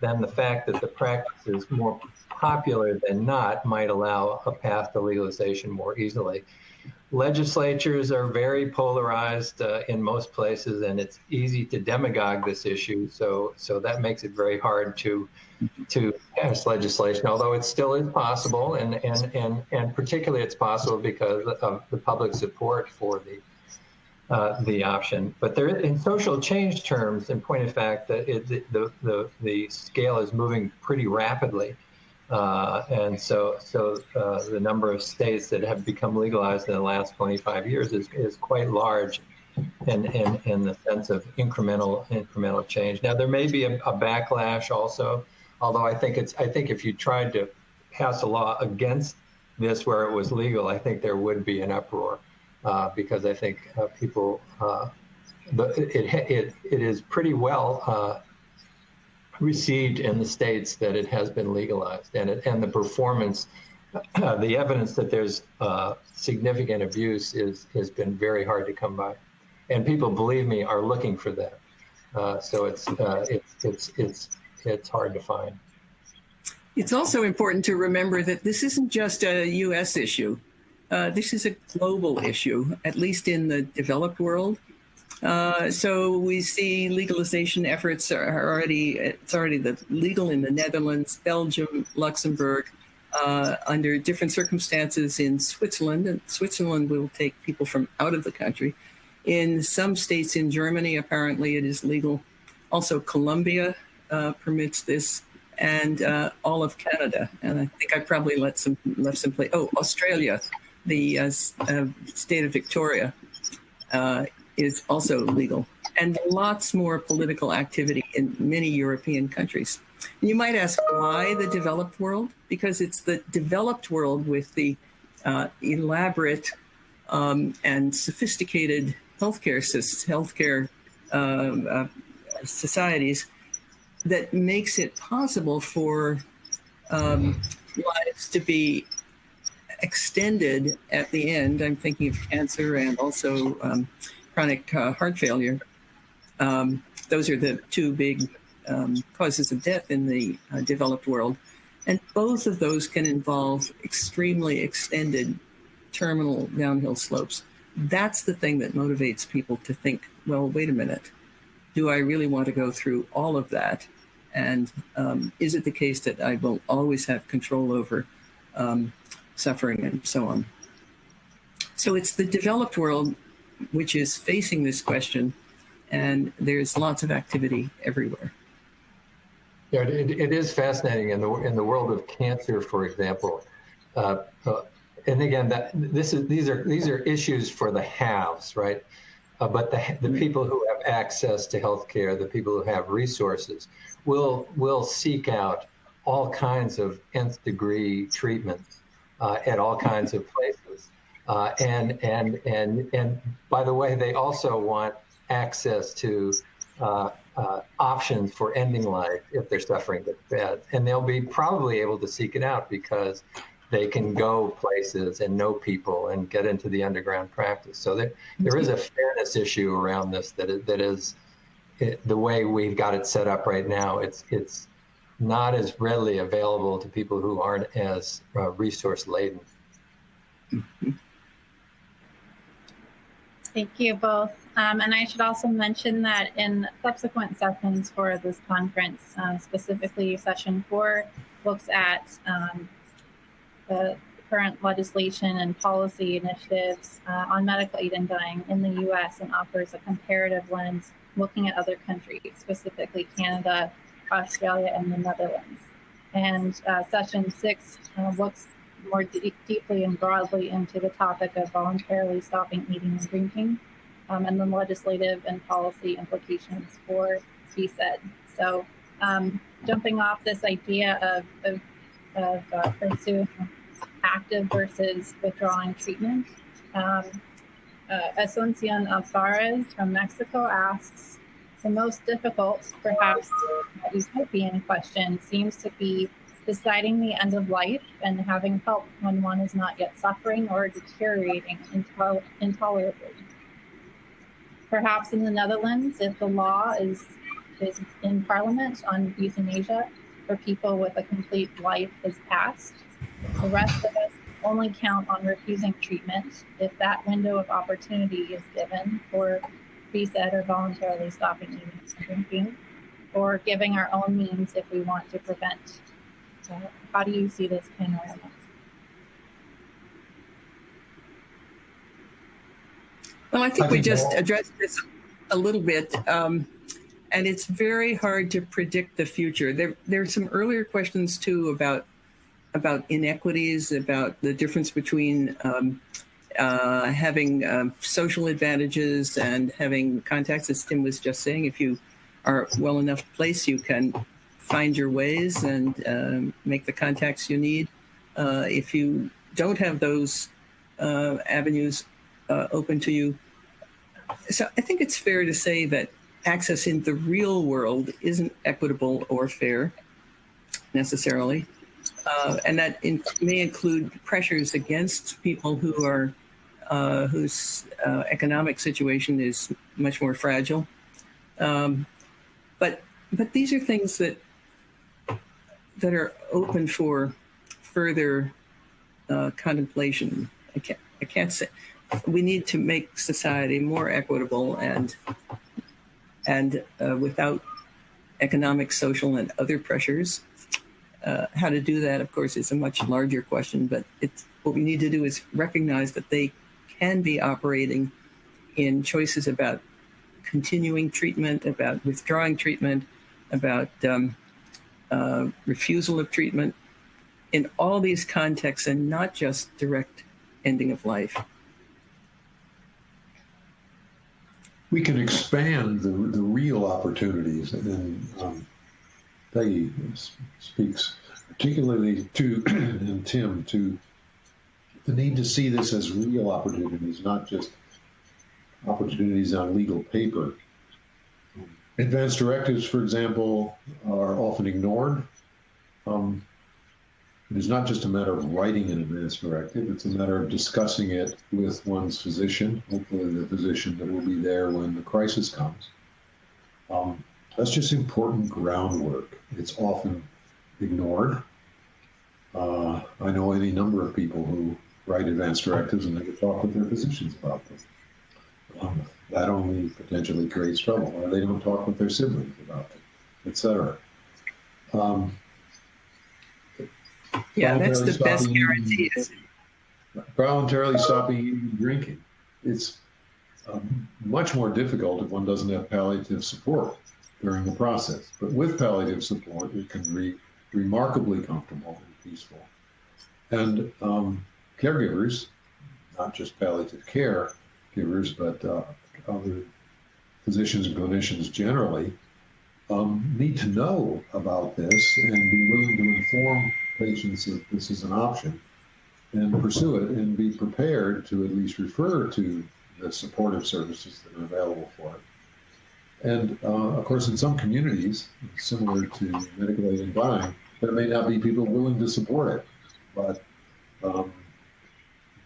then the fact that the practice is more popular than not might allow a path to legalization more easily. Legislatures are very polarized in most places, and it's easy to demagogue this issue. So that makes it very hard to pass legislation, although it still is possible, and particularly it's possible because of the public support for the option. But there, in social change terms, in point of fact, the scale is moving pretty rapidly. And so the number of states that have become legalized in the last 25 years is quite large in the sense of incremental change. Now, there may be a backlash also, although I think if you tried to pass a law against this where it was legal, I think there would be an uproar because I think people, it is pretty well received in the states that it has been legalized, and the performance, the evidence that there's significant abuse has been very hard to come by, and people, believe me, are looking for that. So it's hard to find. It's also important to remember that this isn't just a U.S. issue. This is a global issue, at least in the developed world. So we see legalization efforts it's already legal in the Netherlands, Belgium, Luxembourg, under different circumstances in Switzerland. And Switzerland will take people from out of the country. In some states in Germany, apparently it is legal. Also, Colombia permits this, and all of Canada. And I think I probably left some place. Oh, Australia, the state of Victoria, is also legal, and lots more political activity in many European countries. And you might ask, why the developed world? Because it's the developed world with the elaborate and sophisticated healthcare societies that makes it possible for lives to be extended at the end. I'm thinking of cancer and also chronic heart failure. Those are the two big causes of death in the developed world. And both of those can involve extremely extended terminal downhill slopes. That's the thing that motivates people to think, well, wait a minute, do I really want to go through all of that? And is it the case that I will always have control over suffering and so on? So it's the developed world which is facing this question, and there's lots of activity everywhere. Yeah, it is fascinating in the world of cancer, for example. And again, these are issues for the haves, right? But the people who have access to healthcare, the people who have resources, will seek out all kinds of nth degree treatments at all kinds of places. And by the way, they also want access to options for ending life if they're suffering that bad. And they'll be probably able to seek it out because they can go places and know people and get into the underground practice. So there is a fairness issue around this that is the way we've got it set up right now. It's not as readily available to people who aren't as resource laden. Thank you both. And I should also mention that in subsequent sessions for this conference, specifically session 4 looks at the current legislation and policy initiatives on medical aid in dying in the U.S. and offers a comparative lens looking at other countries, specifically Canada, Australia, and the Netherlands. And session 6 looks more deeply and broadly into the topic of voluntarily stopping eating and drinking and the legislative and policy implications for CSED. So jumping off this idea of pursuing active versus withdrawing treatment, Asuncion Alvarez from Mexico asks, the most difficult, perhaps utopian question seems to be deciding the end of life and having help when one is not yet suffering or deteriorating intolerably. Perhaps in the Netherlands, if the law is in Parliament on euthanasia for people with a complete life is passed, the rest of us only count on refusing treatment if that window of opportunity is given for CSED or voluntarily stopping eating and drinking, or giving our own means if we want to prevent. How do you see this panorama? Well, I think we just addressed this a little bit, and it's very hard to predict the future. There are some earlier questions too about inequities, about the difference between having social advantages and having contacts. As Tim was just saying, if you are well enough placed, you can find your ways and make the contacts you need. If you don't have those avenues open to you. So I think it's fair to say that access in the real world isn't equitable or fair necessarily. And that may include pressures against people who are whose economic situation is much more fragile. But these are things that are open for further contemplation. I can't say. We need to make society more equitable and without economic, social, and other pressures. How to do that, of course, is a much larger question, but what we need to do is recognize that they can be operating in choices about continuing treatment, about withdrawing treatment, about refusal of treatment, in all these contexts, and not just direct ending of life. We can expand the real opportunities, and Peggy speaks particularly to, and Tim, to the need to see this as real opportunities, not just opportunities on legal paper. Advanced directives, for example, are often ignored. It is not just a matter of writing an advance directive, it's a matter of discussing it with one's physician, hopefully the physician that will be there when the crisis comes. That's just important groundwork. It's often ignored. I know any number of people who write advance directives and never talk with their physicians about them. That only potentially creates trouble, or they don't talk with their siblings about it, etc. Yeah, that's the best guarantee. Voluntarily stopping eating and drinking. It's much more difficult if one doesn't have palliative support during the process. But with palliative support, it can be remarkably comfortable and peaceful. And caregivers, not just palliative care givers, but other physicians and clinicians generally, need to know about this and be willing to inform patients that this is an option and pursue it and be prepared to at least refer to the supportive services that are available for it. And of course, in some communities, similar to medical aid and dying, there may not be people willing to support it, but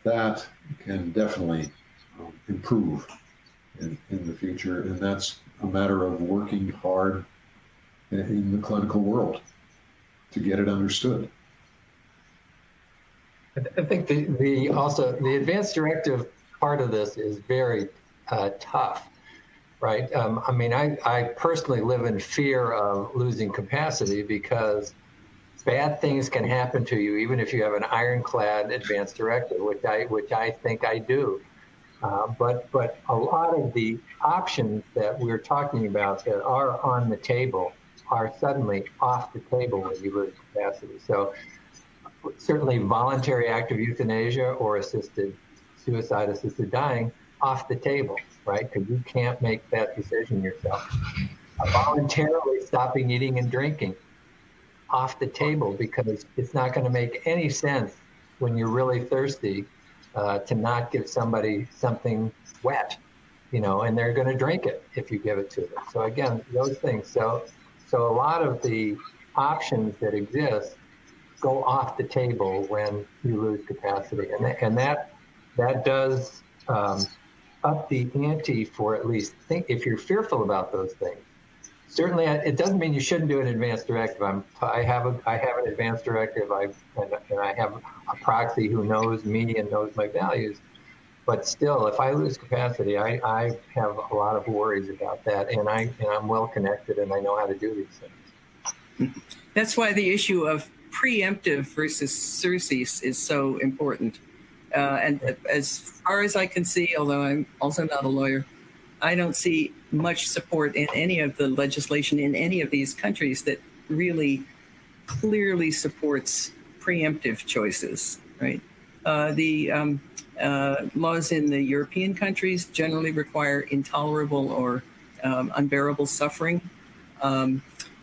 that can definitely improve in the future. And that's a matter of working hard in the clinical world to get it understood. I think the advance directive part of this is very tough, right? I mean, I personally live in fear of losing capacity because bad things can happen to you even if you have an ironclad advance directive, which I think I do. But a lot of the options that we're talking about that are on the table are suddenly off the table when you lose capacity. So certainly voluntary active euthanasia or assisted suicide, assisted dying, off the table, right? Because you can't make that decision yourself. Voluntarily stopping eating and drinking, off the table, because it's not going to make any sense when you're really thirsty to not give somebody something wet, and they're going to drink it if you give it to them. So again, those things. So a lot of the options that exist go off the table when you lose capacity, and that does up the ante for at least if you're fearful about those things. Certainly, it doesn't mean you shouldn't do an advance directive. I have an advance directive. And I have a proxy who knows me and knows my values. But still, if I lose capacity, I have a lot of worries about that. And I'm well connected, and I know how to do these things. That's why the issue of preemptive versus surcease is so important. And as far as I can see, although I'm also not a lawyer, I don't see much support in any of the legislation in any of these countries that really clearly supports preemptive choices, right? The laws in the European countries generally require intolerable or unbearable suffering.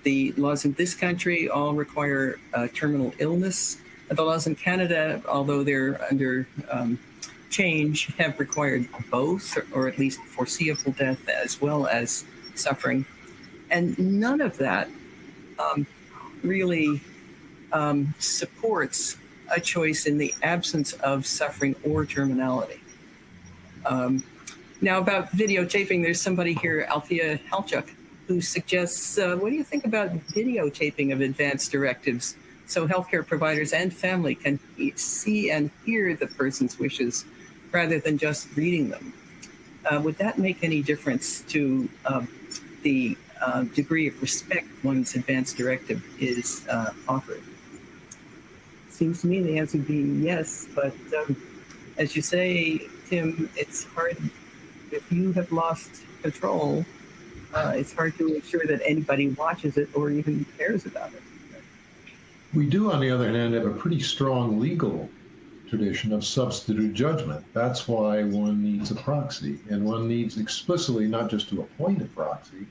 The laws in this country all require terminal illness. The laws in Canada, although they're under change, have required both, or at least foreseeable death as well as suffering. And none of that really supports a choice in the absence of suffering or terminality. Now, about videotaping, there's somebody here, Althea Halchuk, who suggests, what do you think about videotaping of advance directives so healthcare providers and family can see and hear the person's wishes rather than just reading them? Would that make any difference to the degree of respect one's advance directive is offered? Seems to me the answer would be yes, but as you say, Tim, it's hard. If you have lost control, it's hard to ensure that anybody watches it or even cares about it. We do, on the other hand, have a pretty strong legal tradition of substitute judgment. That's why one needs a proxy, and one needs explicitly not just to appoint a proxy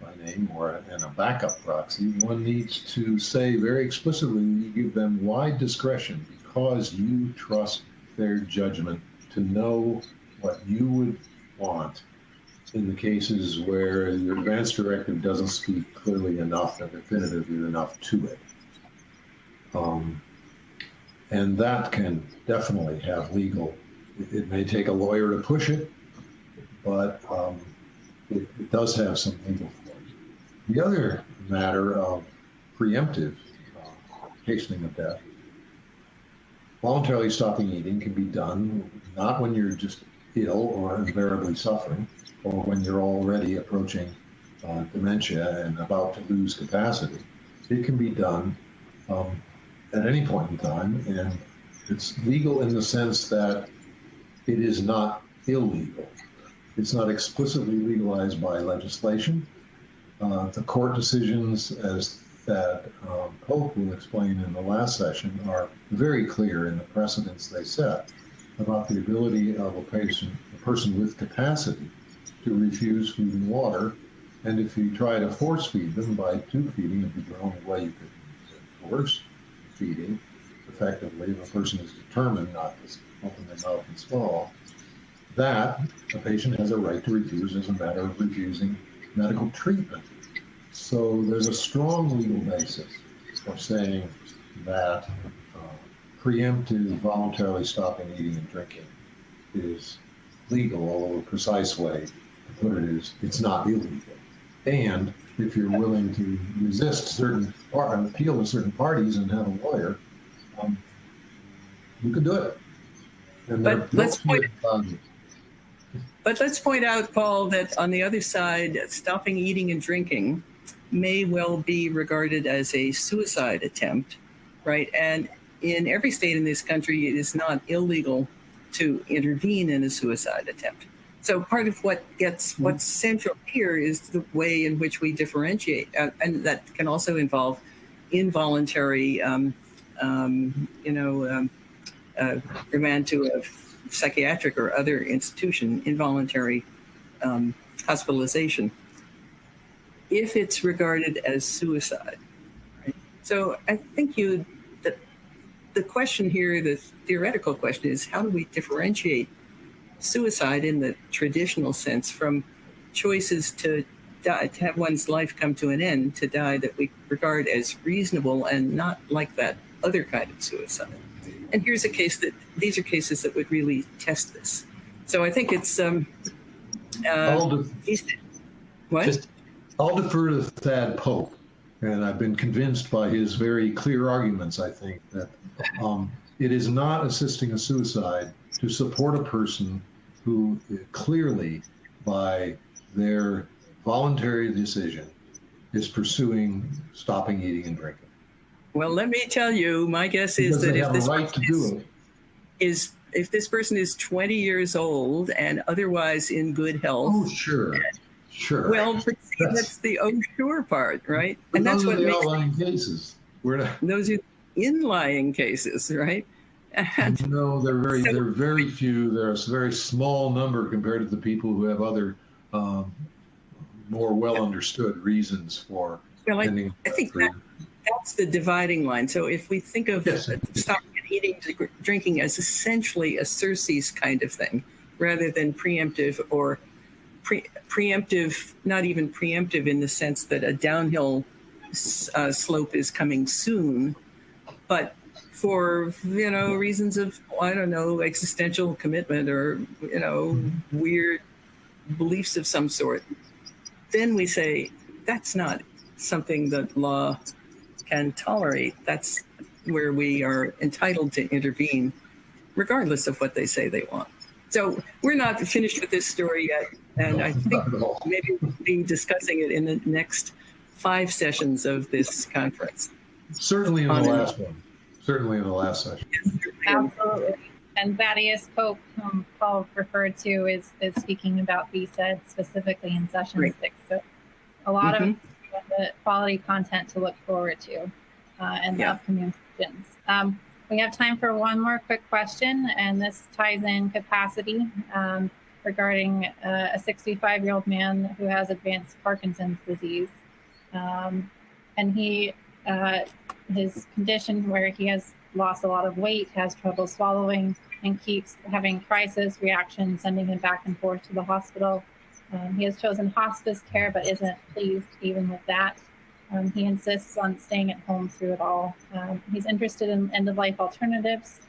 by name and a backup proxy. One needs to say very explicitly, you give them wide discretion because you trust their judgment to know what you would want in the cases where your advance directive doesn't speak clearly enough and definitively enough to it. And that can definitely have legal, it may take a lawyer to push it, but it does have some legal force. The other matter of preemptive hastening of death, voluntarily stopping eating can be done not when you're just ill or invariably suffering, or when you're already approaching dementia and about to lose capacity. It can be done at any point in time, and it's legal in the sense that it is not illegal. It's not explicitly legalized by legislation. The court decisions, as that Pope will explain in the last session, are very clear in the precedents they set about the ability of a person with capacity to refuse food and water. And if you try to force feed them by tube feeding, it'd be the only way you could force feeding effectively if a person is determined not to open their mouth and swallow, that a patient has a right to refuse as a matter of refusing medical treatment. So there's a strong legal basis for saying that preemptive voluntarily stopping eating and drinking is legal, although the precise way to put it is it's not illegal. And if you're willing to resist certain appeal to certain parties and have a lawyer, you can do it. And but let's point out, Paul, that on the other side, stopping eating and drinking may well be regarded as a suicide attempt, right? And in every state in this country, it is not illegal to intervene in a suicide attempt. So part of what's central here is the way in which we differentiate, and that can also involve involuntary, remand to a psychiatric or other institution, involuntary hospitalization, if it's regarded as suicide. Right? So I think the question here, the theoretical question is, how do we differentiate suicide in the traditional sense from choices to die, to have one's life come to an end, to die, that we regard as reasonable and not like that other kind of suicide? And here's a case that these are cases that would really test this. So I think it's I'll defer to Thad Pope, and I've been convinced by his very clear arguments, I think, that it is not assisting a suicide to support a person who clearly, by their voluntary decision, is pursuing stopping eating and drinking. Well, let me tell you, my guess is that if this person is 20 years old and otherwise in good health. Oh, sure. Well, that's the oh, sure part, right? But and that's those what are the makes outlying cases. Those are inlying cases, right? And no, they're very few. There's a very small number compared to the people who have other more well understood reasons for ending. I think that's the dividing line. So if we think of stopping eating, drinking as essentially a Circe's kind of thing, rather than preemptive or preemptive, not even preemptive in the sense that a downhill slope is coming soon, but for, reasons of, I don't know, existential commitment or, weird beliefs of some sort, then we say that's not something that law can tolerate. That's where we are entitled to intervene, regardless of what they say they want. So we're not finished with this story yet, and I think maybe we'll be discussing it in the next 5 sessions of this conference. Certainly in the last one. Certainly in the last session. Absolutely. And Thaddeus Pope, whom Paul referred to, is speaking about VSED specifically in session 6. So a lot of the quality content to look forward to in the upcoming sessions. We have time for one more quick question, and this ties in capacity regarding a 65-year-old man who has advanced Parkinson's disease. And his condition where he has lost a lot of weight, has trouble swallowing, and keeps having crisis reactions, sending him back and forth to the hospital. He has chosen hospice care, but isn't pleased even with that. He insists on staying at home through it all. He's interested in end-of-life alternatives,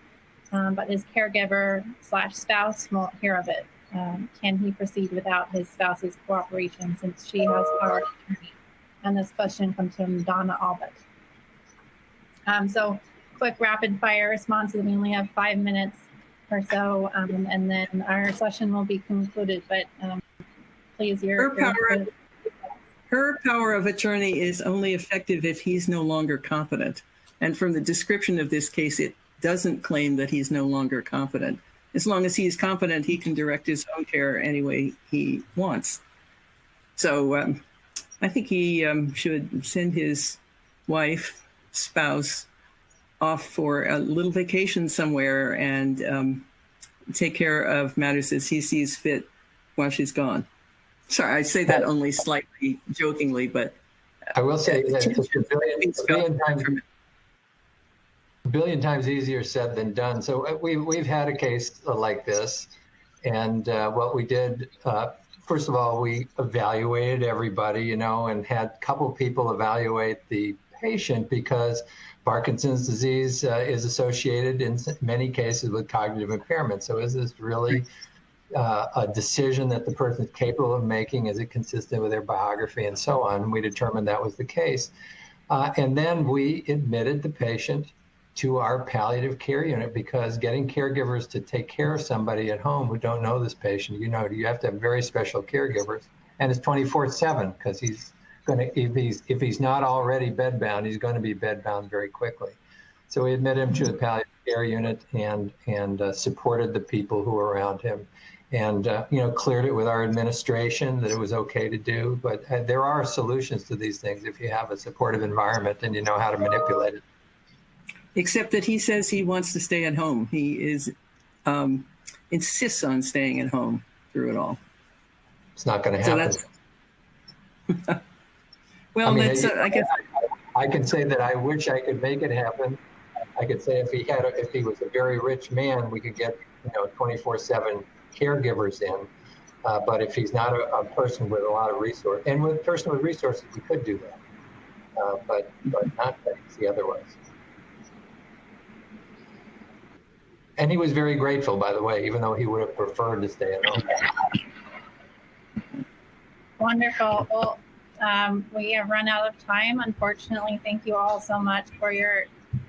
but his caregiver/spouse won't hear of it. Can he proceed without his spouse's cooperation since she has power of attorney? And this question comes from Donna Albert. So quick rapid fire responses. We only have 5 minutes or so, and then our session will be concluded, but please, her power of attorney is only effective if he's no longer competent. And from the description of this case, it doesn't claim that he's no longer competent. As long as he's competent, he can direct his own care any way he wants. So I think he should send his wife, spouse, off for a little vacation somewhere and take care of matters as he sees fit while she's gone. Sorry, I say that only slightly jokingly, but I will say that it's a billion times easier said than done. So we've had a case like this, and what we did, first of all, we evaluated everybody, and had a couple people evaluate the patient because Parkinson's disease is associated in many cases with cognitive impairment. So is this really a decision that the person is capable of making? Is it consistent with their biography and so on? And we determined that was the case. And then we admitted the patient to our palliative care unit because getting caregivers to take care of somebody at home who don't know this patient, you have to have very special caregivers. And it's 24/7 because he's going to, if he's not already bedbound, he's going to be bedbound very quickly. So we admitted him to the palliative care unit and supported the people who were around him. And, cleared it with our administration that it was okay to do. But there are solutions to these things if you have a supportive environment and you know how to manipulate it. Except that he says he wants to stay at home. He insists on staying at home through it all. It's not going to happen. So that's well, I guess I can say that I wish I could make it happen. I could say if he was a very rich man, we could get 24/7 caregivers in. But if he's not a person with a lot of resources, and with a person with resources, we could do that. But not that easy otherwise. And he was very grateful, by the way, even though he would have preferred to stay at home. Wonderful. Well, we have run out of time, unfortunately. Thank you all so much for your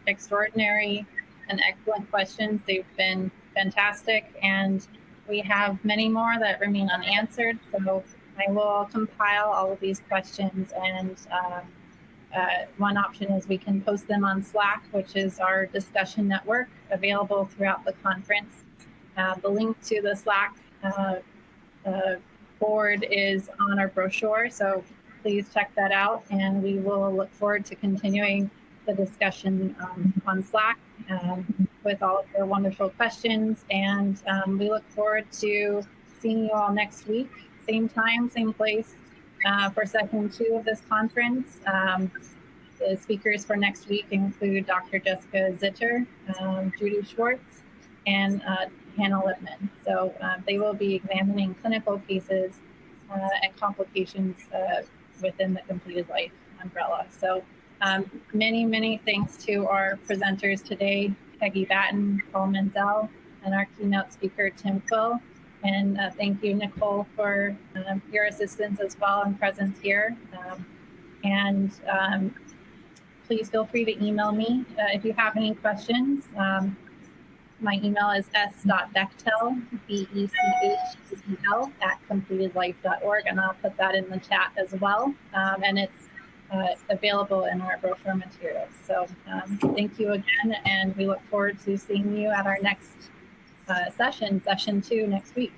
extraordinary and excellent questions. They've been fantastic, and we have many more that remain unanswered. So I will compile all of these questions, and one option is we can post them on Slack, which is our discussion network available throughout the conference. The link to the Slack board is on our brochure, so please check that out, and we will look forward to continuing the discussion on Slack with all of your wonderful questions. And we look forward to seeing you all next week, same time, same place, for session 2 of this conference. The speakers for next week include Dr. Jessica Zitter, Judy Schwartz, and Hannah Lipman. So they will be examining clinical cases and complications within the completed life umbrella. So many, many thanks to our presenters today, Peggy Battin, Paul Menzel, and our keynote speaker, Tim Quill. And thank you, Nicole, for your assistance as well and presence here. Please feel free to email me if you have any questions. My email is s.bechtel, BECHTEL, @completedlife.org, and I'll put that in the chat as well. And it's available in our brochure materials. So thank you again, and we look forward to seeing you at our next session 2 next week.